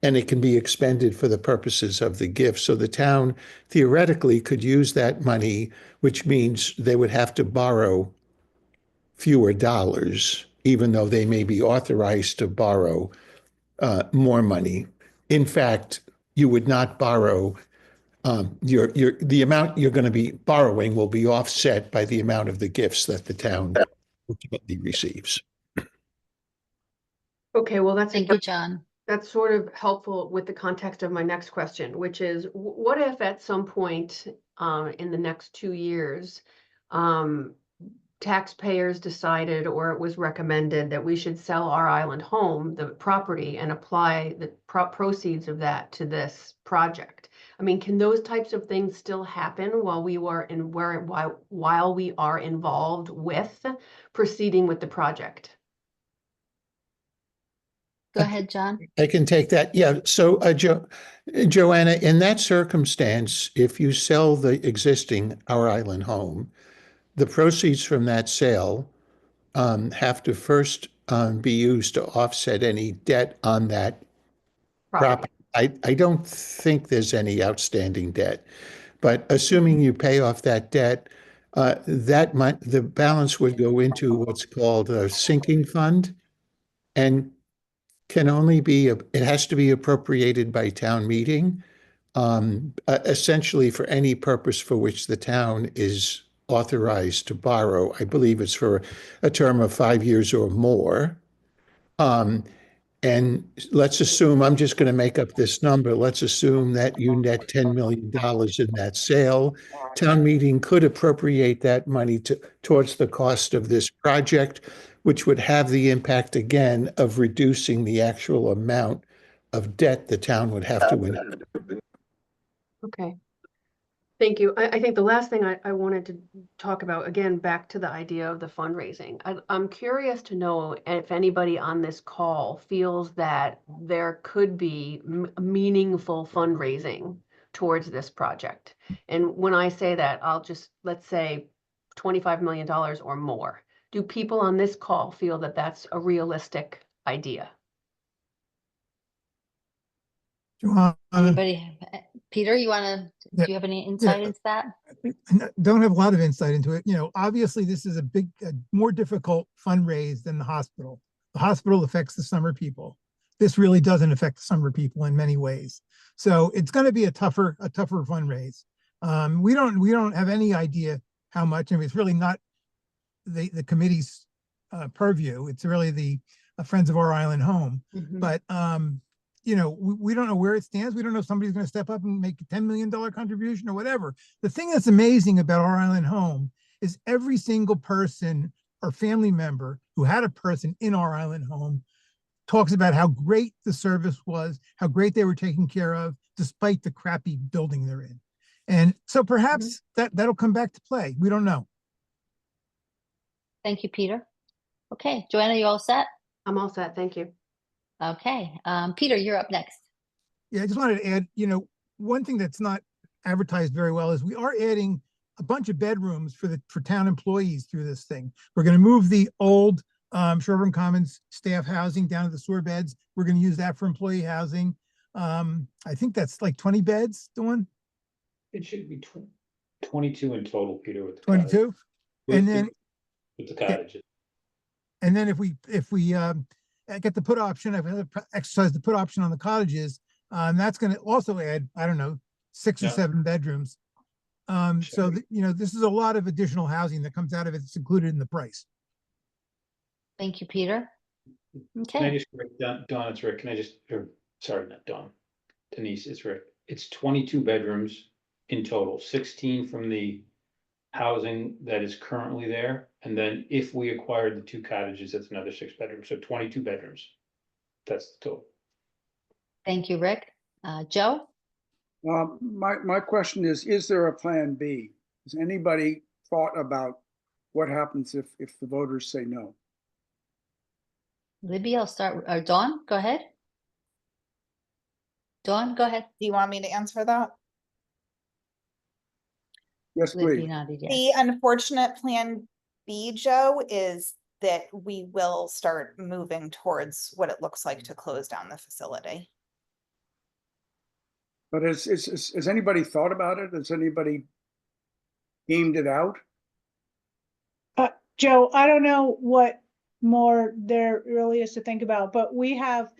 and it can be expended for the purposes of the gift. So the town theoretically could use that money, which means they would have to borrow fewer dollars, even though they may be authorized to borrow more money. In fact, you would not borrow. The amount you're going to be borrowing will be offset by the amount of the gifts that the town ultimately receives. Okay, well, Thank you, John. that's sort of helpful with the context of my next question, which is what if at some point in the next 2 years, taxpayers decided, or it was recommended, that we should sell our island home, the property, and apply the proceeds of that to this project? I mean, can those types of things still happen while we are involved with proceeding with the project? Go ahead, John. I can take that. Yeah. So, Joanna, in that circumstance, if you sell the existing Our Island home, the proceeds from that sale have to first be used to offset any debt on that property. I don't think there's any outstanding debt, but assuming you pay off that debt, the balance would go into what's called a sinking fund, and can only be, it has to be appropriated by town meeting, essentially for any purpose for which the town is authorized to borrow. I believe it's for a term of 5 years or more. And let's assume, I'm just going to make up this number. Let's assume that you net $10 million in that sale. Town meeting could appropriate that money towards the cost of this project, which would have the impact again of reducing the actual amount of debt the town would have to win. Okay. Thank you. I think the last thing I wanted to talk about, again, back to the idea of the fundraising. I'm curious to know if anybody on this call feels that there could be meaningful fundraising towards this project. And when I say that, let's say $25 million or more. Do people on this call feel that that's a realistic idea? Joanna, Anybody? Peter, you want to, Yeah, do you have any insight into that? don't have a lot of insight into it. You know, obviously this is a more difficult fundraise than the hospital. The hospital affects the summer people. This really doesn't affect the summer people in many ways. So it's going to be a tougher fundraise. We don't have any idea how much. I mean, it's really not the committee's purview. It's really the Friends of Our Island Home. Mhm. But you know, we don't know where it stands. We don't know if somebody's going to step up and make a $10 million contribution or whatever. The thing that's amazing about Our Island Home is every single person or family member who had a person in Our Island Home talks about how great the service was, how great they were taken care of, despite the crappy building they're in. And so perhaps that'll come back to play. We don't know. Thank you, Peter. Okay, Joanna, you all set? I'm all set. Thank you. Okay, Peter, you're up next. Yeah, I just wanted to add, you know, one thing that's not advertised very well is we are adding a bunch of bedrooms for town employees through this thing. We're going to move the old Sherburne Commons staff housing down to the sewer beds. We're going to use that for employee housing. I think that's like 20 beds, Dawn? It should be 22 in total, Peter, with the 22? And then with the cottages. And then if we get the put option, I've exercised the put option on the cottages, that's going to also add, I don't know, 6 or 7 bedrooms. So, you know, this is a lot of additional housing that comes out of it. It's included in the price. Thank you, Peter. Can I Okay, just correct Don, it's Rick. Can I just, sorry, not Don. Denise, it's Rick. It's 22 bedrooms in total, 16 from the housing that is currently there. And then if we acquired the 2 cottages, that's another 6 bedrooms. So 22 bedrooms. That's the total. thank you, Rick. Joe? My question is there a plan B? Has anybody thought about what happens if the voters say no? Libby, I'll start, or Dawn, go ahead. Dawn, go ahead. Do you want me to answer that? Yes, Libby please. nodded yes. The unfortunate plan B, Joe, is that we will start moving towards what it looks like to close down the facility. But has anybody thought about it? Has anybody gamed it out? Joe, I don't know what more there really is to think about, but we have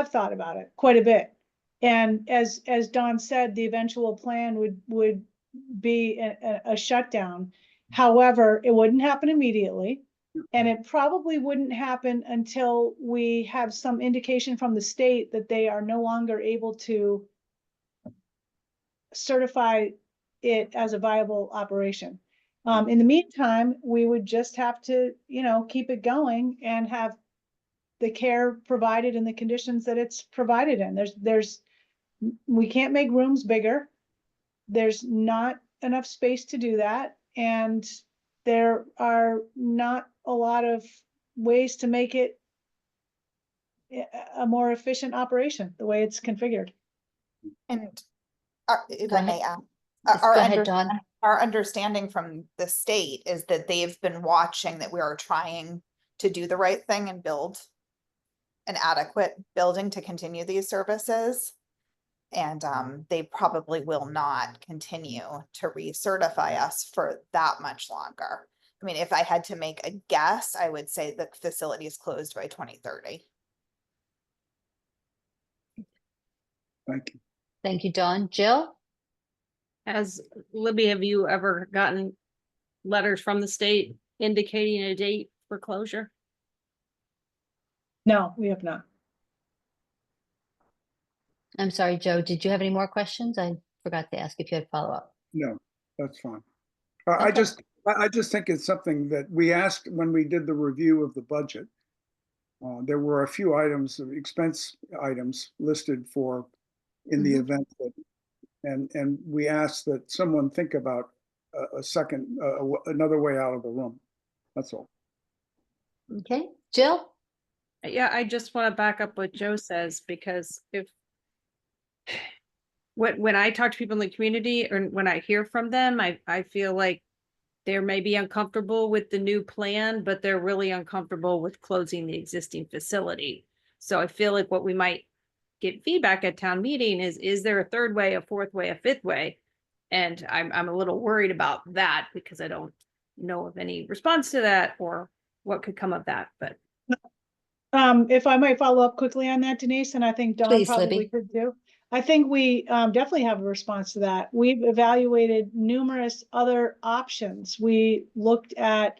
thought about it quite a bit. And as Don said, the eventual plan would be a shutdown. However, it wouldn't happen immediately. And it probably wouldn't happen until we have some indication from the state that they are no longer able to certify it as a viable operation. In the meantime, we would just have to, you know, keep it going and have the care provided in the conditions that it's provided in. We can't make rooms bigger. There's not enough space to do that. And there are not a lot of ways to make it a more efficient operation, the way it's configured. And if Go I may ahead. add, Go ahead, Dawn. our understanding from the state is that they've been watching that we are trying to do the right thing and build an adequate building to continue these services. And they probably will not continue to recertify us for that much longer. I mean, if I had to make a guess, I would say the facility is closed by 2030. Thank you. Thank you, Dawn. Jill? Libby, have you ever gotten letters from the state indicating a date for closure? No, we have not. I'm sorry, Joe, did you have any more questions? I forgot to ask if you had follow-up. No, that's fine. Okay. I just think it's something that we asked when we did the review of the budget. There were a few items, expense items listed for in the event that, and we asked that someone think about a second, another way out of the room. That's all. Okay, Jill? Yeah, I just want to back up what Joe says, because if when I talk to people in the community or when I hear from them, I feel like they're maybe uncomfortable with the new plan, but they're really uncomfortable with closing the existing facility. So I feel like what we might get feedback at town meeting is there a third way, a fourth way, a fifth way? And I'm a little worried about that because I don't know of any response to that or what could come of that, but. If I might follow up quickly on that, Denise, and I think Dawn Please, probably Libby. could too. I think we definitely have a response to that. We've evaluated numerous other options. We looked at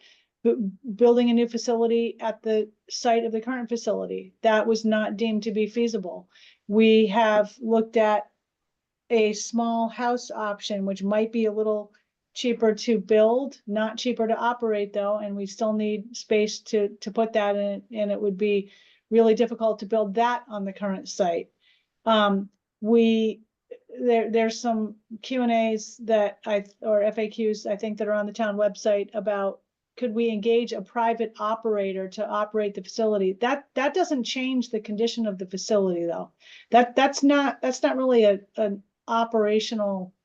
building a new facility at the site of the current facility. That was not deemed to be feasible. We have looked at a small house option, which might be a little cheaper to build, not cheaper to operate though, and we still need space to put that in, and it would be really difficult to build that on the current site. There's some Q&As that or FAQs I think that are on the town website about could we engage a private operator to operate the facility. That doesn't change the condition of the facility though. That's not really an operational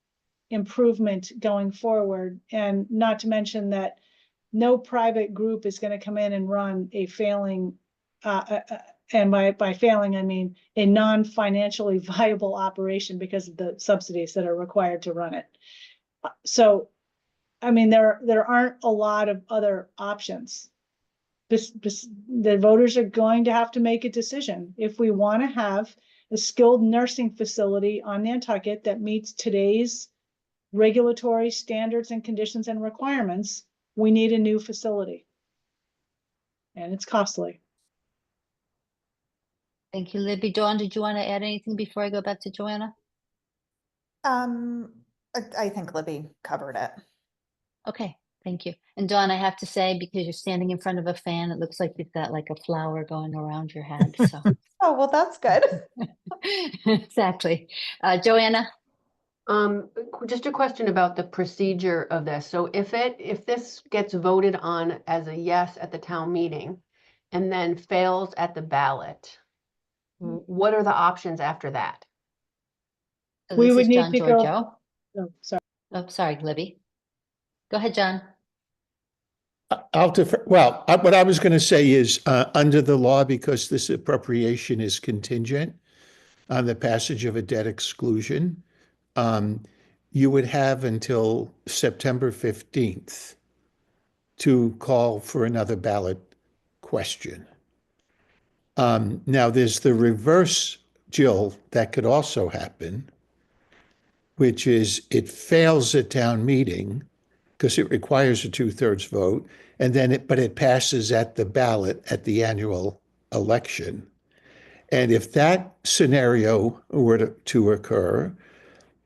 improvement going forward, and not to mention that no private group is going to come in and run a failing and by failing I mean a non-financially viable operation because of the subsidies that are required to run it. So I mean there aren't a lot of other options. The voters are going to have to make a decision. If we want to have a skilled nursing facility on Nantucket that meets today's regulatory standards and conditions and requirements, we need a new facility. And it's costly. Thank you, Libby. Dawn, did you want to add anything before I go back to Joanna? I think Libby covered it. Okay, thank you. And Dawn, I have to say, because you're standing in front of a fan, it looks like you've got like a flower going around your head, so. Oh, well, that's good. Exactly. Joanna? Just a question about the procedure of this. So if this gets voted on as a yes at the town meeting and then fails at the ballot, what are the options after that? So We this would is need John to go- Giorgio. Oh, sorry. Oh, sorry, Libby. Go ahead, John. I'll defer. Well, what I was going to say is under the law, because this appropriation is contingent on the passage of a debt exclusion, you would have until September 15th to call for another ballot question. Now, there's the reverse, Jill, that could also happen, which is it fails at town meeting because it requires a 2/3 vote, and then but it passes at the ballot at the annual election. And if that scenario were to occur,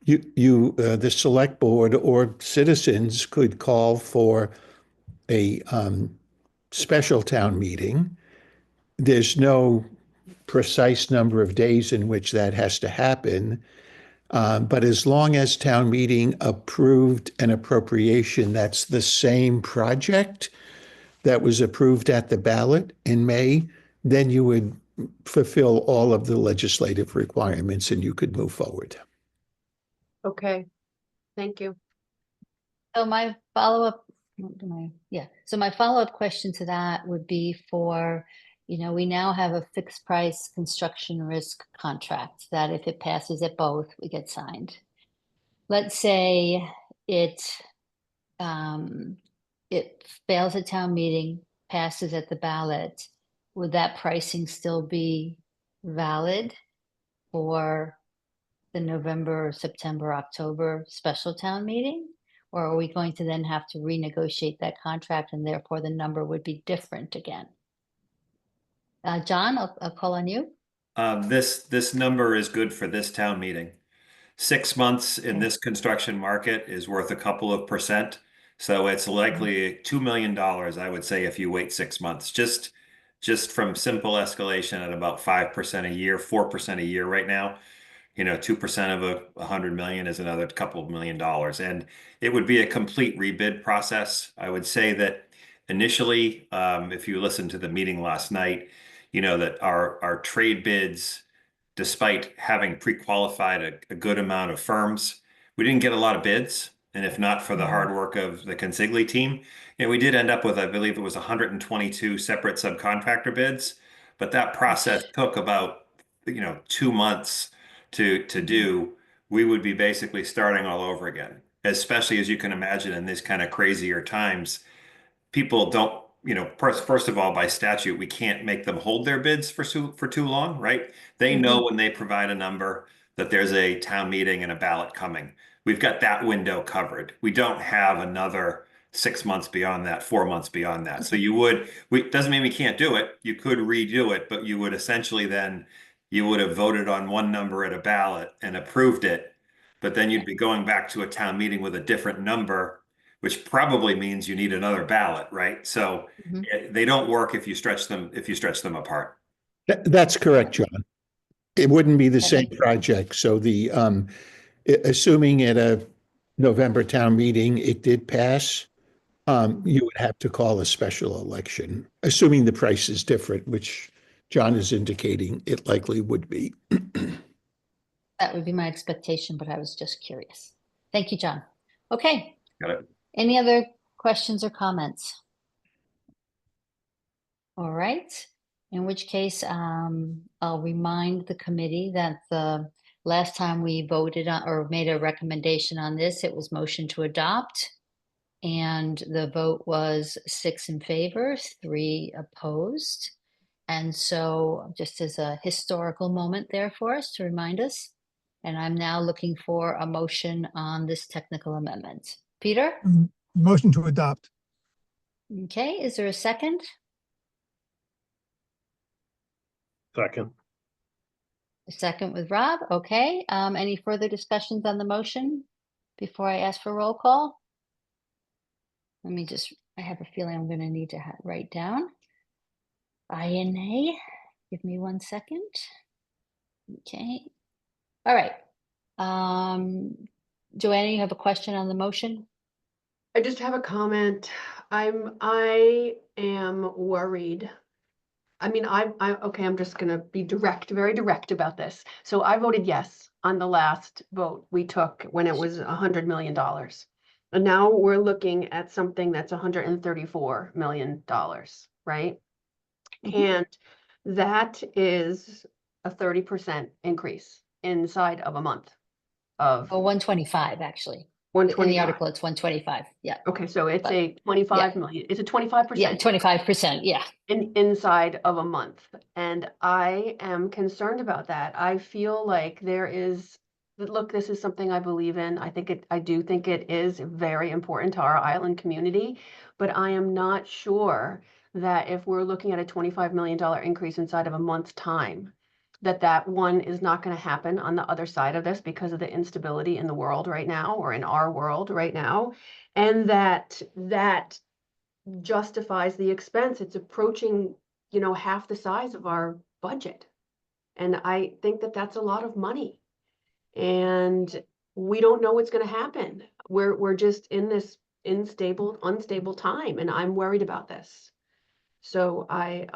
the select board or citizens could call for a special town meeting. There's no precise number of days in which that has to happen. But as long as town meeting approved an appropriation that's the same project that was approved at the ballot in May, then you would fulfill all of the legislative requirements and you could move forward. Okay, thank you. So my follow-up, so my follow-up question to that would be for, we now have a fixed price construction risk contract that if it passes at both, we get signed. Let's say it fails at town meeting, passes at the ballot. Would that pricing still be valid for the November, September, October special town meeting? Or are we going to then have to renegotiate that contract and therefore the number would be different again? John, I'll call on you. This number is good for this town meeting. 6 months in Okay. this construction market is worth a couple of percent. So it's likely $2 million, I would say, if you wait 6 months, just from simple escalation at about 5% a year, 4% a year right now. 2% of 100 million is another couple of $1 million. And it would be a complete rebid process. I would say that initially, if you listened to the meeting last night, that our trade bids, despite having pre-qualified a good amount of firms, we didn't get a lot of bids. And if not for the hard work of the Consigli team, we did end up with, I believe it was 122 separate subcontractor bids. But that process took about 2 months to do. We would be basically starting all over again, especially as you can imagine in these kind of crazier times. People don't, first of all, by statute, we can't make them hold their bids for too long, right? They know when they provide a number that there's a town meeting and a ballot coming. We've got that window covered. We don't have another 6 months beyond that, 4 months beyond that. So doesn't mean we can't do it. You could redo it, but you would essentially then, you would have voted on one number at a ballot and approved it, but then you'd be going back to a town meeting with a different number, which probably means you need another ballot, right? So they don't work if you stretch them apart. That's correct, John. It wouldn't be the same project. So assuming at a November town meeting, it did pass, you would have to call a special election, assuming the price is different, which John is indicating it likely would be. That would be my expectation, but I was just curious. Thank you, John. Okay. Got it. Any other questions or comments? All right. In which case, I'll remind the committee that the last time we voted on or made a recommendation on this, it was motion to adopt. And the vote was 6 in favor, 3 opposed. And so just as a historical moment there for us to remind us, and I'm now looking for a motion on this technical amendment. Peter? Motion to adopt. Okay, is there a second? Second. A second with Rob, okay. Any further discussions on the motion before I ask for roll call? I have a feeling I'm gonna need to write down. Aye and nay. Give me 1 second. Okay. All right. Joanna, you have a question on the motion? I just have a comment. I am worried. I mean, I'm just gonna be very direct about this. So I voted yes on the last vote we took when it was $100 million. And now we're looking at something that's $134 million, right? And that is a 30% increase inside of a month of. Oh, 125, actually. In 125. the article, it's 125, yeah. Okay, so it's But- a 25 million, it's a 25%. Yeah, 25%, yeah. Inside of a month. And I am concerned about that. I feel like look, this is something I believe in. I do think it is very important to our island community, but I am not sure that if we're looking at a $25 million increase inside of a month's time, that one is not going to happen on the other side of this because of the instability in the world right now, or in our world right now, and that justifies the expense. It's approaching, half the size of our budget. And I think that that's a lot of money. And we don't know what's going to happen. We're just in this unstable time, and I'm worried about this. So I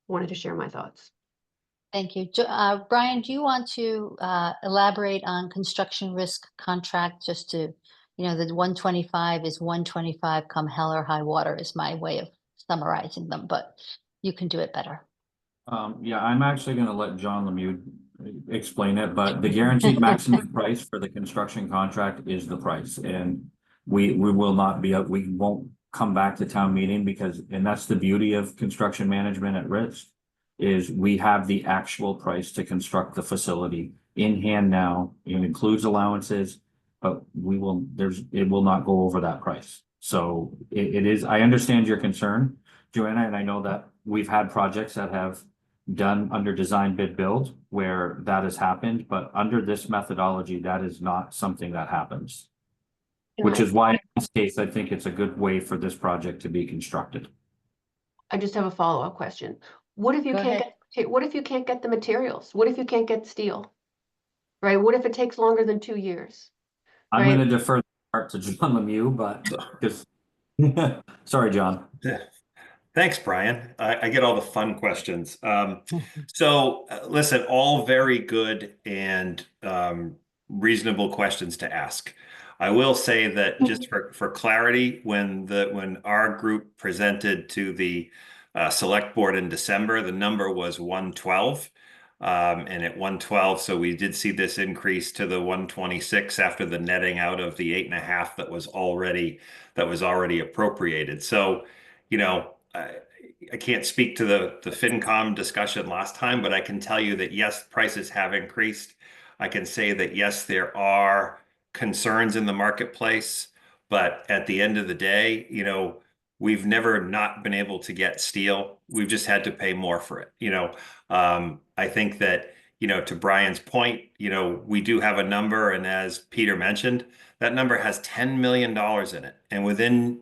wanted to share my thoughts. Thank you. Brian, do you want to elaborate on construction risk contract, just to, the 125 is 125 come hell or high water is my way of summarizing them, but you can do it better. Yeah, I'm actually going to let John Lemieux explain it, but the guaranteed maximum price for the construction contract is the price, and we will not be up. We won't come back to town meeting and that's the beauty of construction management at risk, is we have the actual price to construct the facility in hand now. It includes allowances. but it will not go over that price. So it is, I understand your concern, Joanna, and I know that we've had projects that have done under design bid build where that has happened, but under this methodology, that is not something that happens. Which is why in this case, I think it's a good way for this project to be constructed. I just have a follow-up question. What if you Go can't get, what if you can't get the materials? What if you can't get steel? Right? What if it takes longer than 2 years? I'm Right. gonna defer the part to John Lemieux, but because sorry, John. Thanks, Brian. I get all the fun questions. So listen, all very good and reasonable questions to ask. I will say that just for clarity, when our group presented to the select board in December, the number was 112. And at 112, so we did see this increase to the 126 after the netting out of the 8.5 that was already appropriated. So, you know, I can't speak to the FinCom discussion last time, but I can tell you that yes, prices have increased. I can say that yes, there are concerns in the marketplace, but at the end of the day, you know, we've never not been able to get steel. We've just had to pay more for it. You know, I think that, you know, to Brian's point, you know, we do have a number, and as Peter mentioned, that number has $10 million in it, and within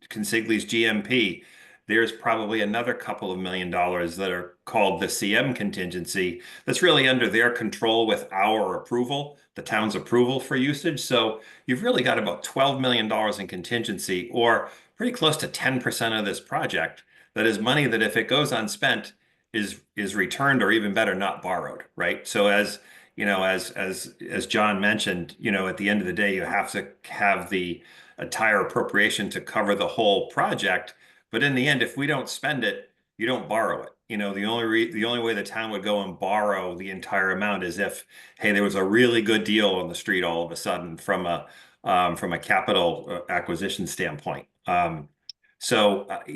Consigli's GMP, there's probably another couple of $1 million that are called the CM contingency that's really under their control with our approval, the town's approval for usage. So you've really got about $12 million in contingency, or pretty close to 10% of this project, that is money that if it goes unspent is returned, or even better, not borrowed, right? So as you know, as John mentioned, you know, at the end of the day, you have to have the entire appropriation to cover the whole project. But in the end, if we don't spend it, you don't borrow it. You know, the only way the town would go and borrow the entire amount is if, hey, there was a really good deal on the street all of a sudden from a capital acquisition standpoint. You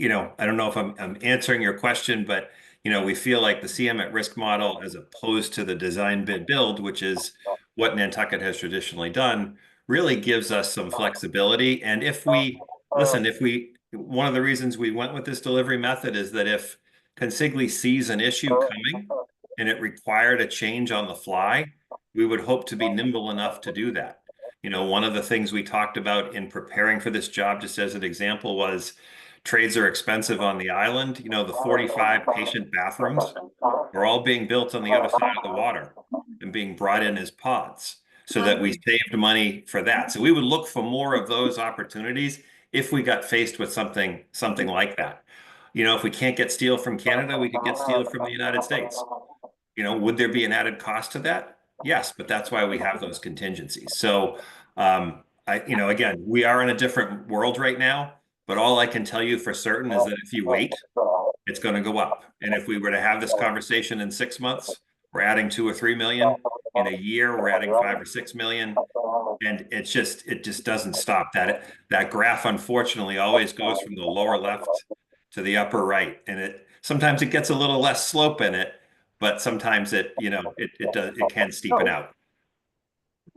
know, I don't know if I'm answering your question, but you know, we feel like the CM at risk model, as opposed to the design bid build, which is what Nantucket has traditionally done, really gives us some flexibility. And if we listen, one of the reasons we went with this delivery method is that if Consigli sees an issue coming and it required a change on the fly, we would hope to be nimble enough to do that. You know, one of the things we talked about in preparing for this job, just as an example, was trades are expensive on the island. You know, the 45 patient bathrooms are all being built on the other side of the water and being brought in as pods, so that we saved money for that. So we would look for more of those opportunities if we got faced with something like that. You know, if we can't get steel from Canada, we could get steel from the United States. You know, would there be an added cost to that? Yes, but that's why we have those contingencies. So, you know, again, we are in a different world right now, but all I can tell you for certain is that if you wait, it's going to go up. And if we were to have this conversation in 6 months, we're adding 2 or 3 million. In a year, we're adding 5 or 6 million. And it just doesn't stop. That graph, unfortunately, always goes from the lower left to the upper right. And sometimes it gets a little less slope in it, but sometimes it can steepen out.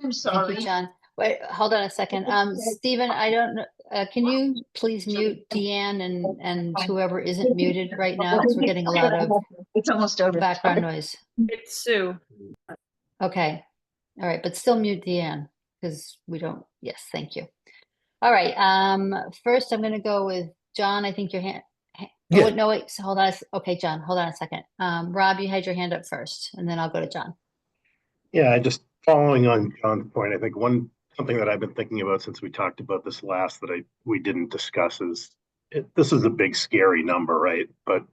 I'm sorry. Thank you, John. Wait, hold on a second. Stephen, I don't know. Can you please mute Deanne and whoever isn't muted right now? Because we're getting a lot of background noise. It's Sue. Okay. All right. But still mute Deanne because we don't. Yes. Thank you. All right. First, I'm going to go with John. I think your hand. Yeah. Oh, no, wait. So hold on. Okay, John, hold on a second. Rob, you had your hand up first, and then I'll go to John. Yeah, just following on John's point, I think something that I've been thinking about since we talked about this last that we didn't discuss is this is a big scary number, right? But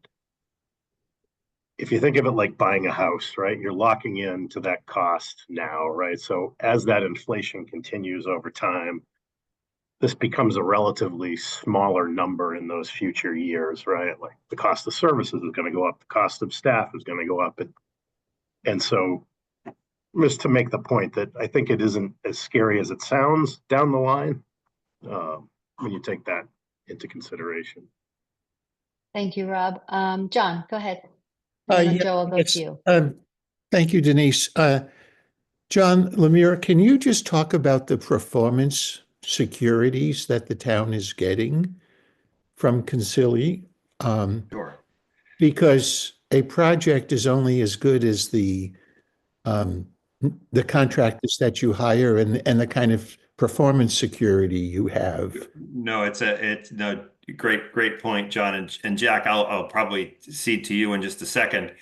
if you think of it like buying a house, right, you're locking into that cost now, right? So as that inflation continues over time, this becomes a relatively smaller number in those future years, right? Like the cost of services is going to go up, the cost of staff is going to go up. And so just to make the point that I think it isn't as scary as it sounds down the line when you take that into consideration. Thank you, Rob. John, go ahead. And then Joe, I'll go to you. Thank you, Denise. John Lemire, can you just talk about the performance securities that the town is getting from Consili? Sure. Because a project is only as good as the contractors that you hire and the kind of performance security you have. No, it's no, great point, John. And Jack, I'll probably cede to you in just a second.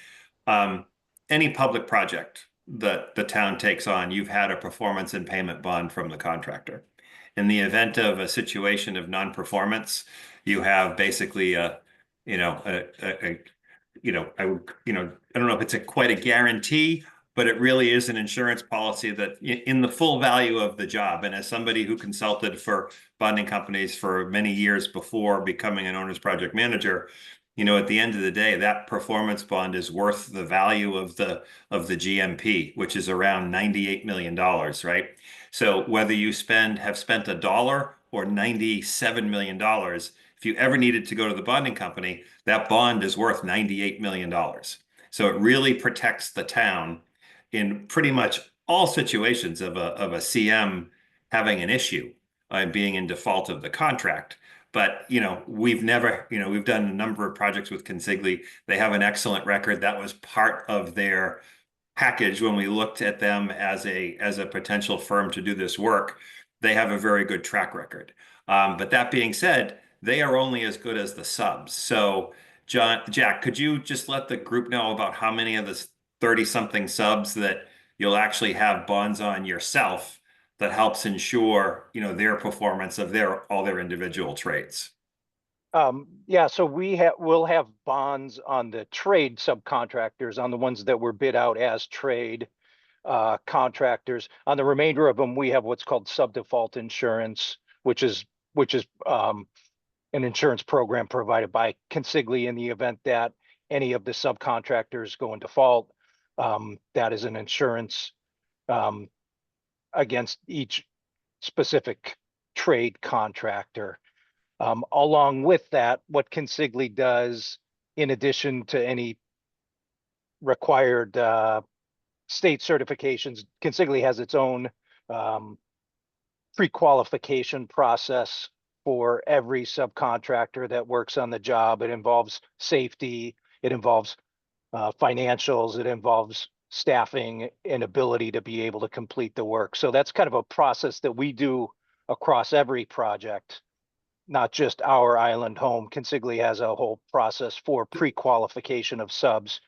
Any public project that the town takes on, you've had a performance and payment bond from the contractor. In the event of a situation of non-performance, you have basically I don't know if it's quite a guarantee, but it really is an insurance policy that in the full value of the job. And as somebody who consulted for bonding companies for many years before becoming an owner's project manager, at the end of the day, that performance bond is worth the value of the GMP, which is around $98 million, right? So whether you have spent $1 or $97 million, if you ever needed to go to the bonding company, that bond is worth $98 million. So it really protects the town in pretty much all situations of a CM having an issue and being in default of the contract. But, we've done a number of projects with Consigli. They have an excellent record. That was part of their package when we looked at them as a potential firm to do this work. They have a very good track record. But that being said, they are only as good as the subs. So Jack, could you just let the group know about how many of the 30-something subs that you'll actually have bonds on yourself that helps ensure, their performance of all their individual trades? Yeah, so we'll have bonds on the trade subcontractors, on the ones that were bid out as trade contractors. On the remainder of them, we have what's called sub-default insurance, which is an insurance program provided by Consigli in the event that any of the subcontractors go in default. That is an insurance against each specific trade contractor. Along with that, what Consigli does, in addition to any required state certifications, Consigli has its own pre-qualification process for every subcontractor that works on the job. It involves safety, it involves financials, it involves staffing and ability to be able to complete the work. So that's kind of a process that we do across every project, not just our island home. Consigli has a whole process for pre-qualification of subs.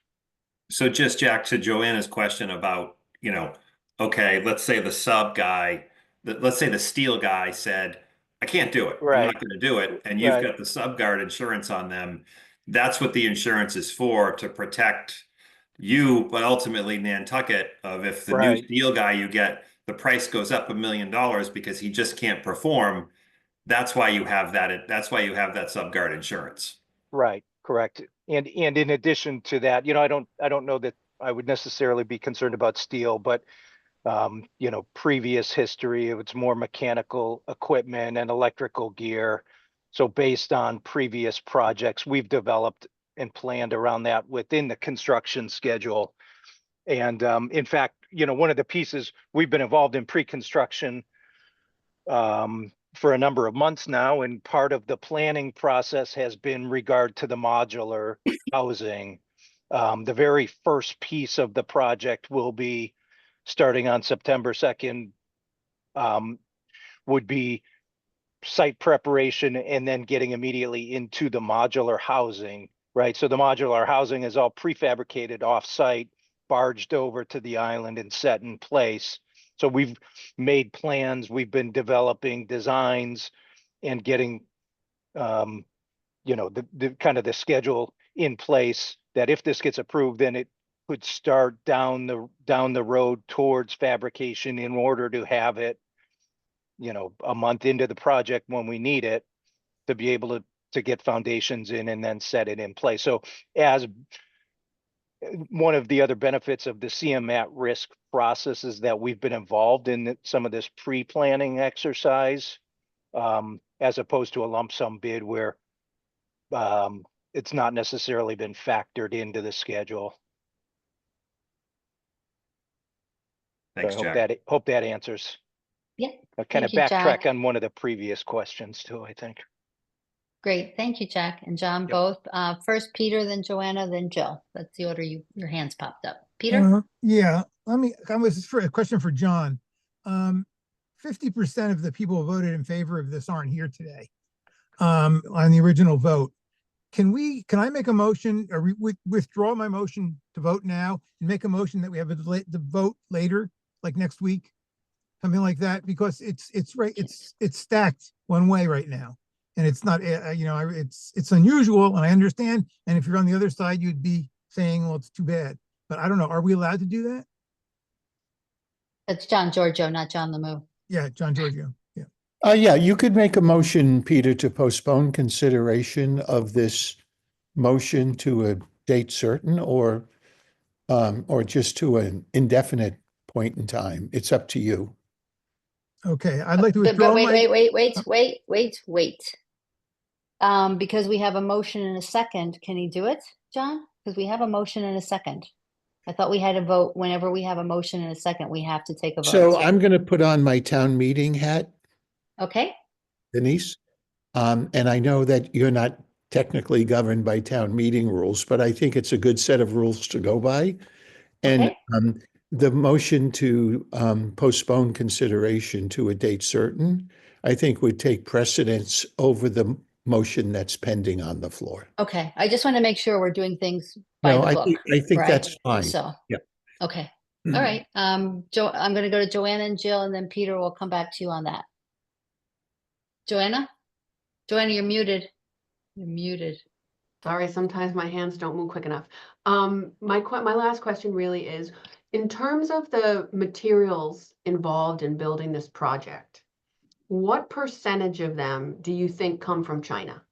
So just, Jack, to Joanna's question about, okay, let's say the sub guy, let's say the steel guy said, I can't do it. Right. I'm not going to do it. And you've Right. got the SubGuard insurance on them. That's what the insurance is for, to protect you, but ultimately Nantucket, of if the new Right. steel guy you get, the price goes up $1 million because he just can't perform. That's why you have that. That's why you have that SubGuard insurance. Right, correct. And in addition to that, I don't know that I would necessarily be concerned about steel, but previous history, it's more mechanical equipment and electrical gear. So based on previous projects, we've developed and planned around that within the construction schedule. And in fact, one of the pieces, we've been involved in pre-construction for a number of months now, and part of the planning process has been regard to the modular housing. The very first piece of the project will be starting on September 2nd, would be site preparation and then getting immediately into the modular housing, right? So the modular housing is all prefabricated off-site, barged over to the island and set in place. So we've made plans, we've been developing designs and getting, the kind of the schedule in place that if this gets approved, then it could start down the road towards fabrication in order to have it, a month into the project when we need it to be able to get foundations in and then set it in place. So as one of the other benefits of the CM at risk process is that we've been involved in some of this pre-planning exercise, as opposed to a lump sum bid where it's not necessarily been factored into the schedule. I Thanks, hope Jack. hope that answers. Yeah, I kind of thank you, Jack. backtrack on one of the previous questions too, I think. great. Thank you, Jack and John, Yep. both. First Peter, then Joanna, then Jill. That's the order your hands popped up. Peter? Yeah, this is for a question for John. 50% of the people who voted in favor of this aren't here today, on the original vote. Can I make a motion or withdraw my motion to vote now and make a motion that we have the vote later, like next week? Something like that, because it's stacked one way right now. And it's not, it's unusual and I understand. And if you're on the other side, you'd be saying, well, it's too bad. But I don't know, are we allowed to do that? That's John Giorgio, not John Lemieux. Yeah, John Giorgio, yeah. Yeah, you could make a motion, Peter, to postpone consideration of this motion to a date certain or just to an indefinite point in time. It's up to you. Okay, I'd like to But withdraw wait. Because we have a motion and a second, can he do it, John? Because we have a motion and a second. I thought we had a vote. Whenever we have a motion and a second, we have to take a vote. So I'm going to put on my town meeting hat, Okay, Denise. And I know that you're not technically governed by town meeting rules, but I think it's a good set of rules to go by. And Okay. the motion to postpone consideration to a date certain, I think would take precedence over the motion that's pending on the floor. okay. I just want to make sure we're doing things by No, the I book. think right? that's fine. So, Yeah. okay. All right. I'm going to go to Joanna and Jill, and then Peter will come back to you on that. Joanna? Joanna, you're muted. You're muted. Sorry, sometimes my hands don't move quick enough. My last question really is, in terms of the materials involved in building this project, what percentage of them do you think come from China?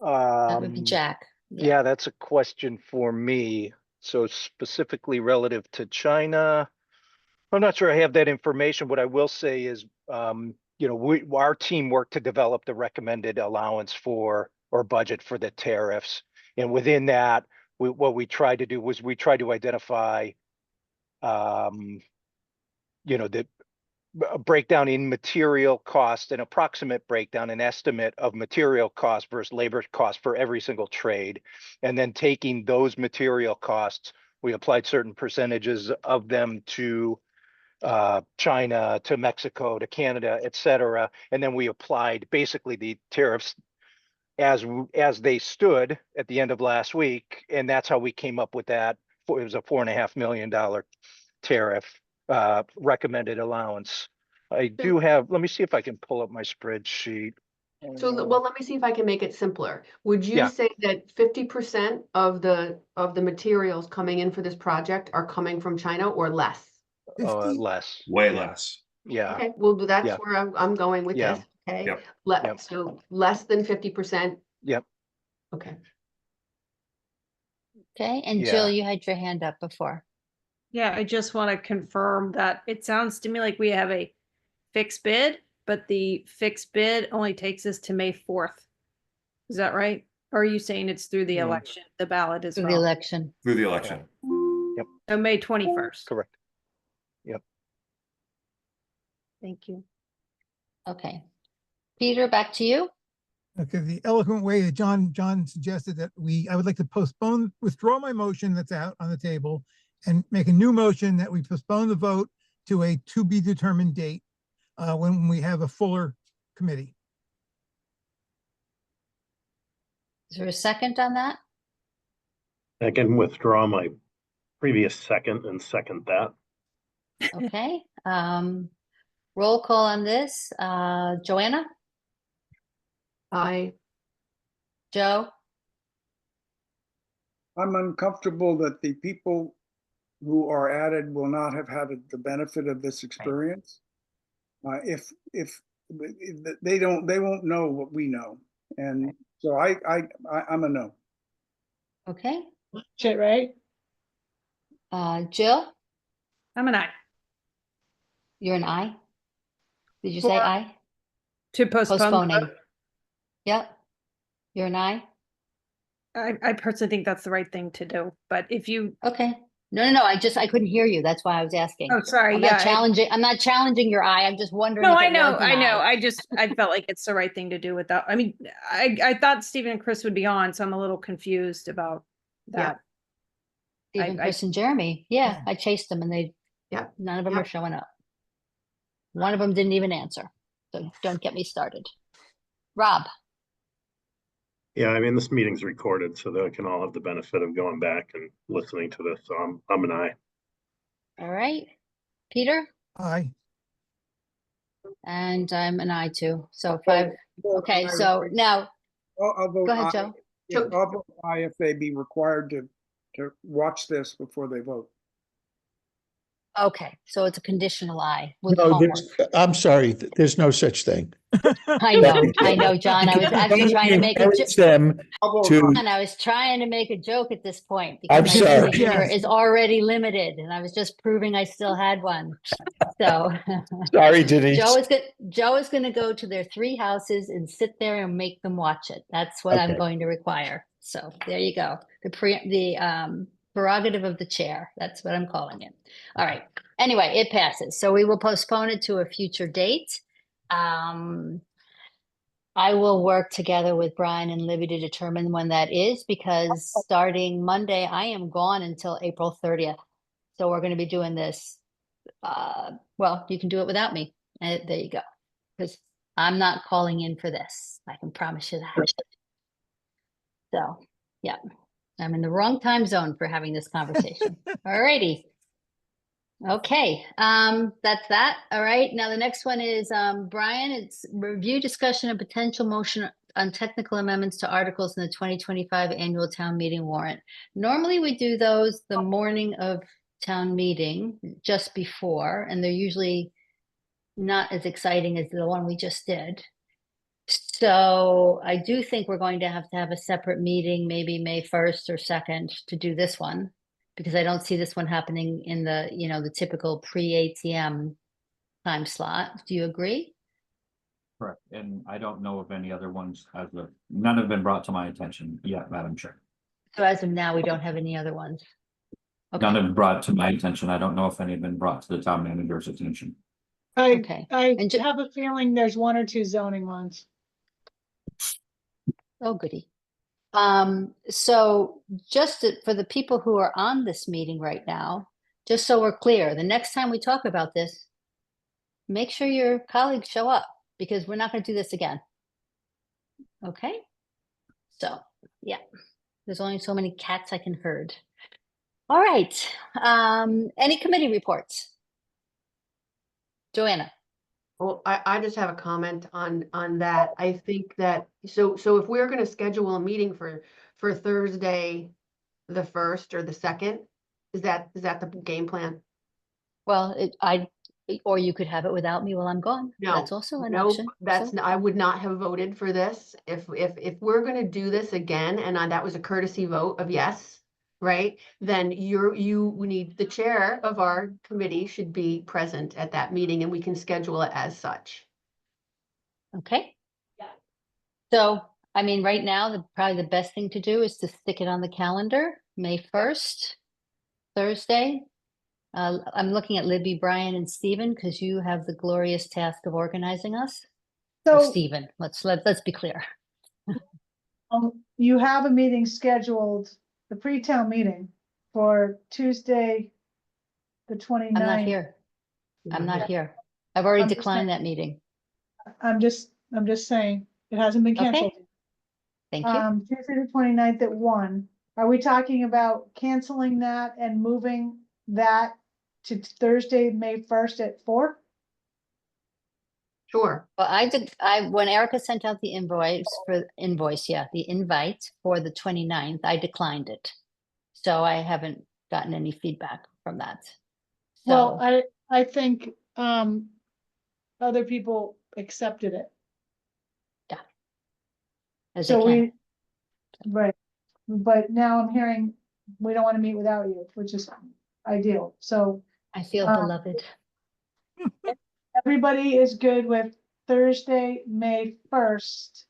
That would be Jack. Yeah, that's a question for me. So specifically relative to China, I'm not sure I have that information. What I will say is, our team worked to develop the recommended allowance for or budget for the tariffs. And within that, what we tried to do was we tried to identify, the breakdown in material cost, an approximate breakdown, an estimate of material cost versus labor cost for every single trade. And then taking those material costs, we applied certain percentages of them to China, to Mexico, to Canada, et cetera. And then we applied basically the tariffs as they stood at the end of last week. And that's how we came up with that. It was a $4.5 million tariff recommended allowance. I do have, let me see if I can pull up my spreadsheet. So, well, let me see if I can make it simpler. Would you Yeah. say that 50% of the materials coming in for this project are coming from China or less? Less. Way less. Yeah. Okay, well, that's Yeah. where I'm going with Yeah. this. Okay, Yep. Yep. So less than 50%. Yep. Okay. Okay. And Yeah. Jill, you had your hand up before. Yeah, I just want to confirm that it sounds to me like we have a fixed bid, but the fixed bid only takes us to May 4th. Is that right? Or are you saying it's through the election, the ballot as Through the well? election. Through the election. So May 21st. Correct. Yep. Thank you. Okay. Peter, back to you. Okay, the eloquent way that John suggested that I would like to withdraw my motion that's out on the table and make a new motion that we postpone the vote to a to be determined date when we have a fuller committee. Is there a second on that? I can withdraw my previous second and second that. Okay. Roll call on this. Joanna? Aye. Joe? I'm uncomfortable that the people who are added will not have had the benefit of this experience. If they won't know what we know, and so I'm a no. Okay. Shit, right? Jill? I'm an aye. You're an aye? Did you say aye? To postpone. the Postponing. vote. Yep. You're an aye? I personally think that's the right thing to do, but if you, Okay. No, I couldn't hear you. That's why I was asking. oh, sorry, I'm yeah. not challenging, I'm not challenging your eye. I'm just wondering. No, if I it know, was an I know. eye. I felt like it's the right thing to do without, I mean, I thought Stephen and Chris would be on, so I'm a little confused about that. Stephen, I- Chris and Jeremy. Yeah, Yeah. I chased them and Yeah. none of them Yeah. are showing up. One of them didn't even answer. So don't get me started. Rob, Yeah, I mean, this meeting's recorded, so they can all have the benefit of going back and listening to this. So I'm an aye. all right. Peter, Aye. and I'm an I too. So five. Okay, so now, I'll vote go ahead, aye. Joe. Yeah, I'll vote aye if they be required to watch this before they vote. Okay, so it's a conditional I with No, homework. I'm sorry, there's no such thing. I know, John. I was actually trying to make a Encourage them I'll vote to, aye. and I was trying to make a joke at this point I'm because my sorry. sense of humor Yes. is already limited, and I was just proving I still had one. So sorry, Denise. Joe is gonna go to their 3 houses and sit there and make them watch it. That's what I'm Okay. going to require. So there you go. The prerogative of the chair. That's what I'm calling it. All right. Anyway, it passes. So we will postpone it to a future date. I will work together with Brian and Libby to determine when that is, because starting Monday, I am gone until April 30th. So we're going to be doing this. Well, you can do it without me. And there you go. Because I'm not calling in for this. I can promise you that. So, yeah, I'm in the wrong time zone for having this conversation. All righty. Okay, that's that. All right, now the next one is, Brian, it's review, discussion, and potential motion on technical amendments to articles in the 2025 annual town meeting warrant. Normally, we do those the morning of town meeting, just before, and they're usually not as exciting as the one we just did. So I do think we're going to have a separate meeting, maybe May 1st or 2nd, to do this one, because I don't see this one happening in the, the typical pre-ATM time slot. Do you agree? Correct, and I don't know of any other ones none have been brought to my attention yet, Madam Chair. So as of now, we don't have any other ones. None Okay, have been brought to my attention. I don't know if any have been brought to the town manager's attention. okay. I And ju- have a feeling there's 1 or 2 zoning ones. Oh, goody. So for the people who are on this meeting right now, just so we're clear, the next time we talk about this, make sure your colleagues show up, because we're not going to do this again. Okay? So, yeah, there's only so many cats I can herd. All right. Any committee reports? Joanna? Well, I just have a comment on that. I think that, so if we're gonna schedule a meeting for Thursday, the 1st or the 2nd, is that the game plan? Well, or you could have it without me while I'm gone. No, That's also an no, option. So- I would not have voted for this. If we're gonna do this again, and that was a courtesy vote of yes, right? Then you need, the chair of our committee should be present at that meeting, and we can schedule it as such. Okay. Yeah. So, I mean, right now, probably the best thing to do is to stick it on the calendar, May 1st, Thursday. I'm looking at Libby, Brian, and Stephen, because you have the glorious task of organizing us. Or So Stephen, let's be clear. you have a meeting scheduled, the pre-town meeting for Tuesday, the 29th. I'm not here. I'm not here. I've already I'm just declined saying- that meeting. I'm just saying, it hasn't been Okay. canceled. Thank you. Tuesday the 29th at 1. Are we talking about canceling that and moving that to Thursday, May 1st at 4? Sure. Well, when Erica sent out the the invite for the 29th, I declined it. So I haven't gotten any feedback from that. Well, So, I think other people accepted it. as they So can. right, but now I'm hearing we don't want to meet without you, which is ideal. So I feel um, beloved. everybody is good with Thursday, May 1st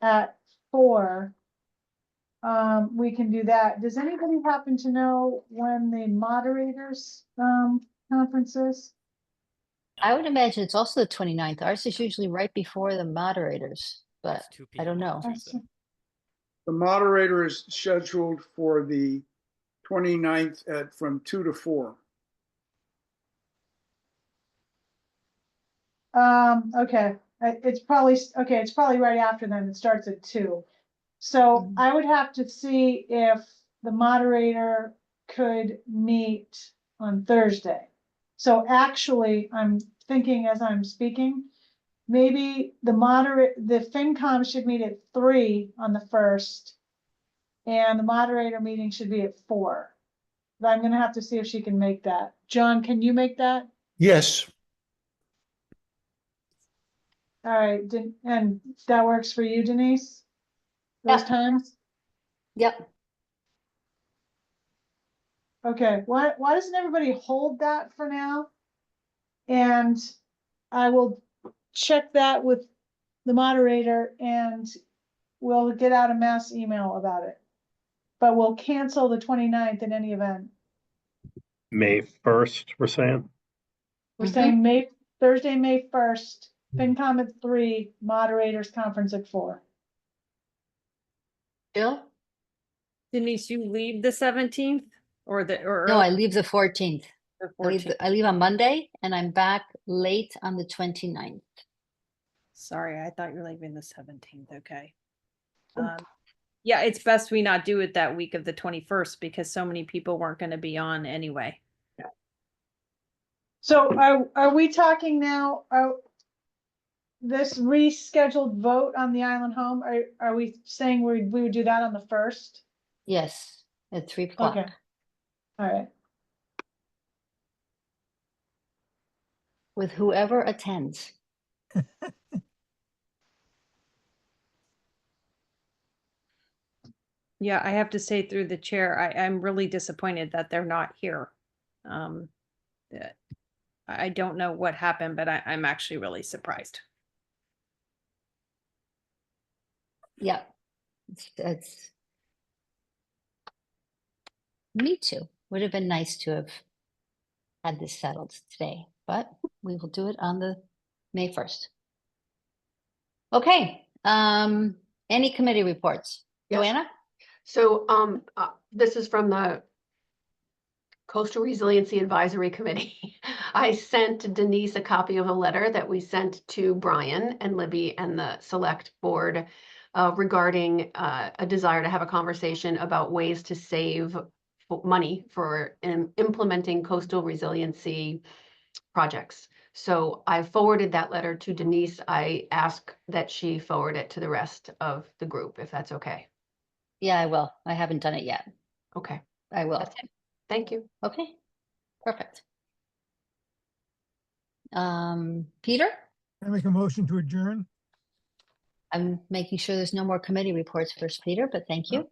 at 4. we can do that. Does anybody happen to know when the moderators, conference is? I would imagine it's also the 29th. Ours is usually right before the moderators, but I don't know. The moderator is scheduled for the 29th at from 2 to 4. Okay, it's probably, okay, it's probably right after then. It starts at 2. So I would have to see if the moderator could meet on Thursday. So actually, I'm thinking as I'm speaking, maybe the FinCom should meet at 3 on the 1st. And the moderator meeting should be at 4. But I'm gonna have to see if she can make that. John, can you make that? Yes, All right, and that works for you, Denise? Those Yeah. times? Yep. Okay, why doesn't everybody hold that for now? And I will check that with the moderator and we'll get out a mass email about it. But we'll cancel the 29th in any event. May 1st, we're saying? We're saying Thursday, May 1st, FinCom at 3, moderators conference at 4. Jill? Denise, you leave the 17th or No, I leave the 14th. the I leave, 14th? I leave on Monday and I'm back late on the 29th. Sorry, I thought you were leaving the 17th. Okay. Yeah, it's best we not do it that week of the 21st because so many people weren't going to be on anyway. So are we talking now, this rescheduled vote on the island home, are we saying we would do that on the 1st? Yes, at 3 o'clock. Okay. All right. With whoever attends. Yeah, I have to say through the chair, I'm really disappointed that they're not here. That I don't know what happened, but I'm actually really surprised. Yeah, it's me too. Would have been nice to have had this settled today, but we will do it on the May 1st. Okay, any committee reports? Yes. Joanna? So this is from the Coastal Resiliency Advisory Committee. I sent Denise a copy of a letter that we sent to Brian and Libby and the select board regarding a desire to have a conversation about ways to save money for implementing coastal resiliency projects. So I forwarded that letter to Denise. I ask that she forward it to the rest of the group, if that's okay. Yeah, I will. I haven't done it yet. Okay, I will. that's it. Thank you. Okay, perfect. Peter? I make a motion to adjourn. I'm making sure there's no more committee reports first, Peter, but thank you.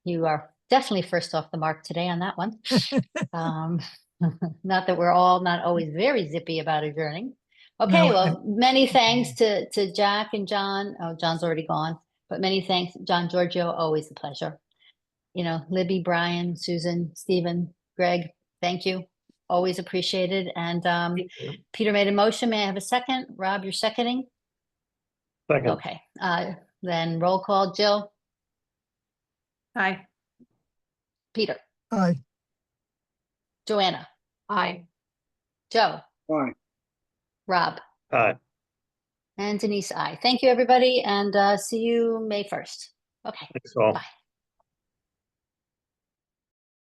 You are definitely first off the mark today on that one. Not that we're all not always very zippy about adjourning. Okay, No, well, many thanks to Jack and John. Oh, John's already gone, but many thanks, John Giorgio, always a pleasure. You know, Libby, Brian, Susan, Stephen, Greg, thank you. Always appreciated. And Peter made a motion. May I have a second? Rob, you're seconding? Second. Okay, then roll call. Jill? Hi. Peter? Aye. Joanna? Aye. Joe? Fine. Rob? Aye. And Denise, aye. Thank you, everybody, and see you May 1st. Okay, Thanks all. bye.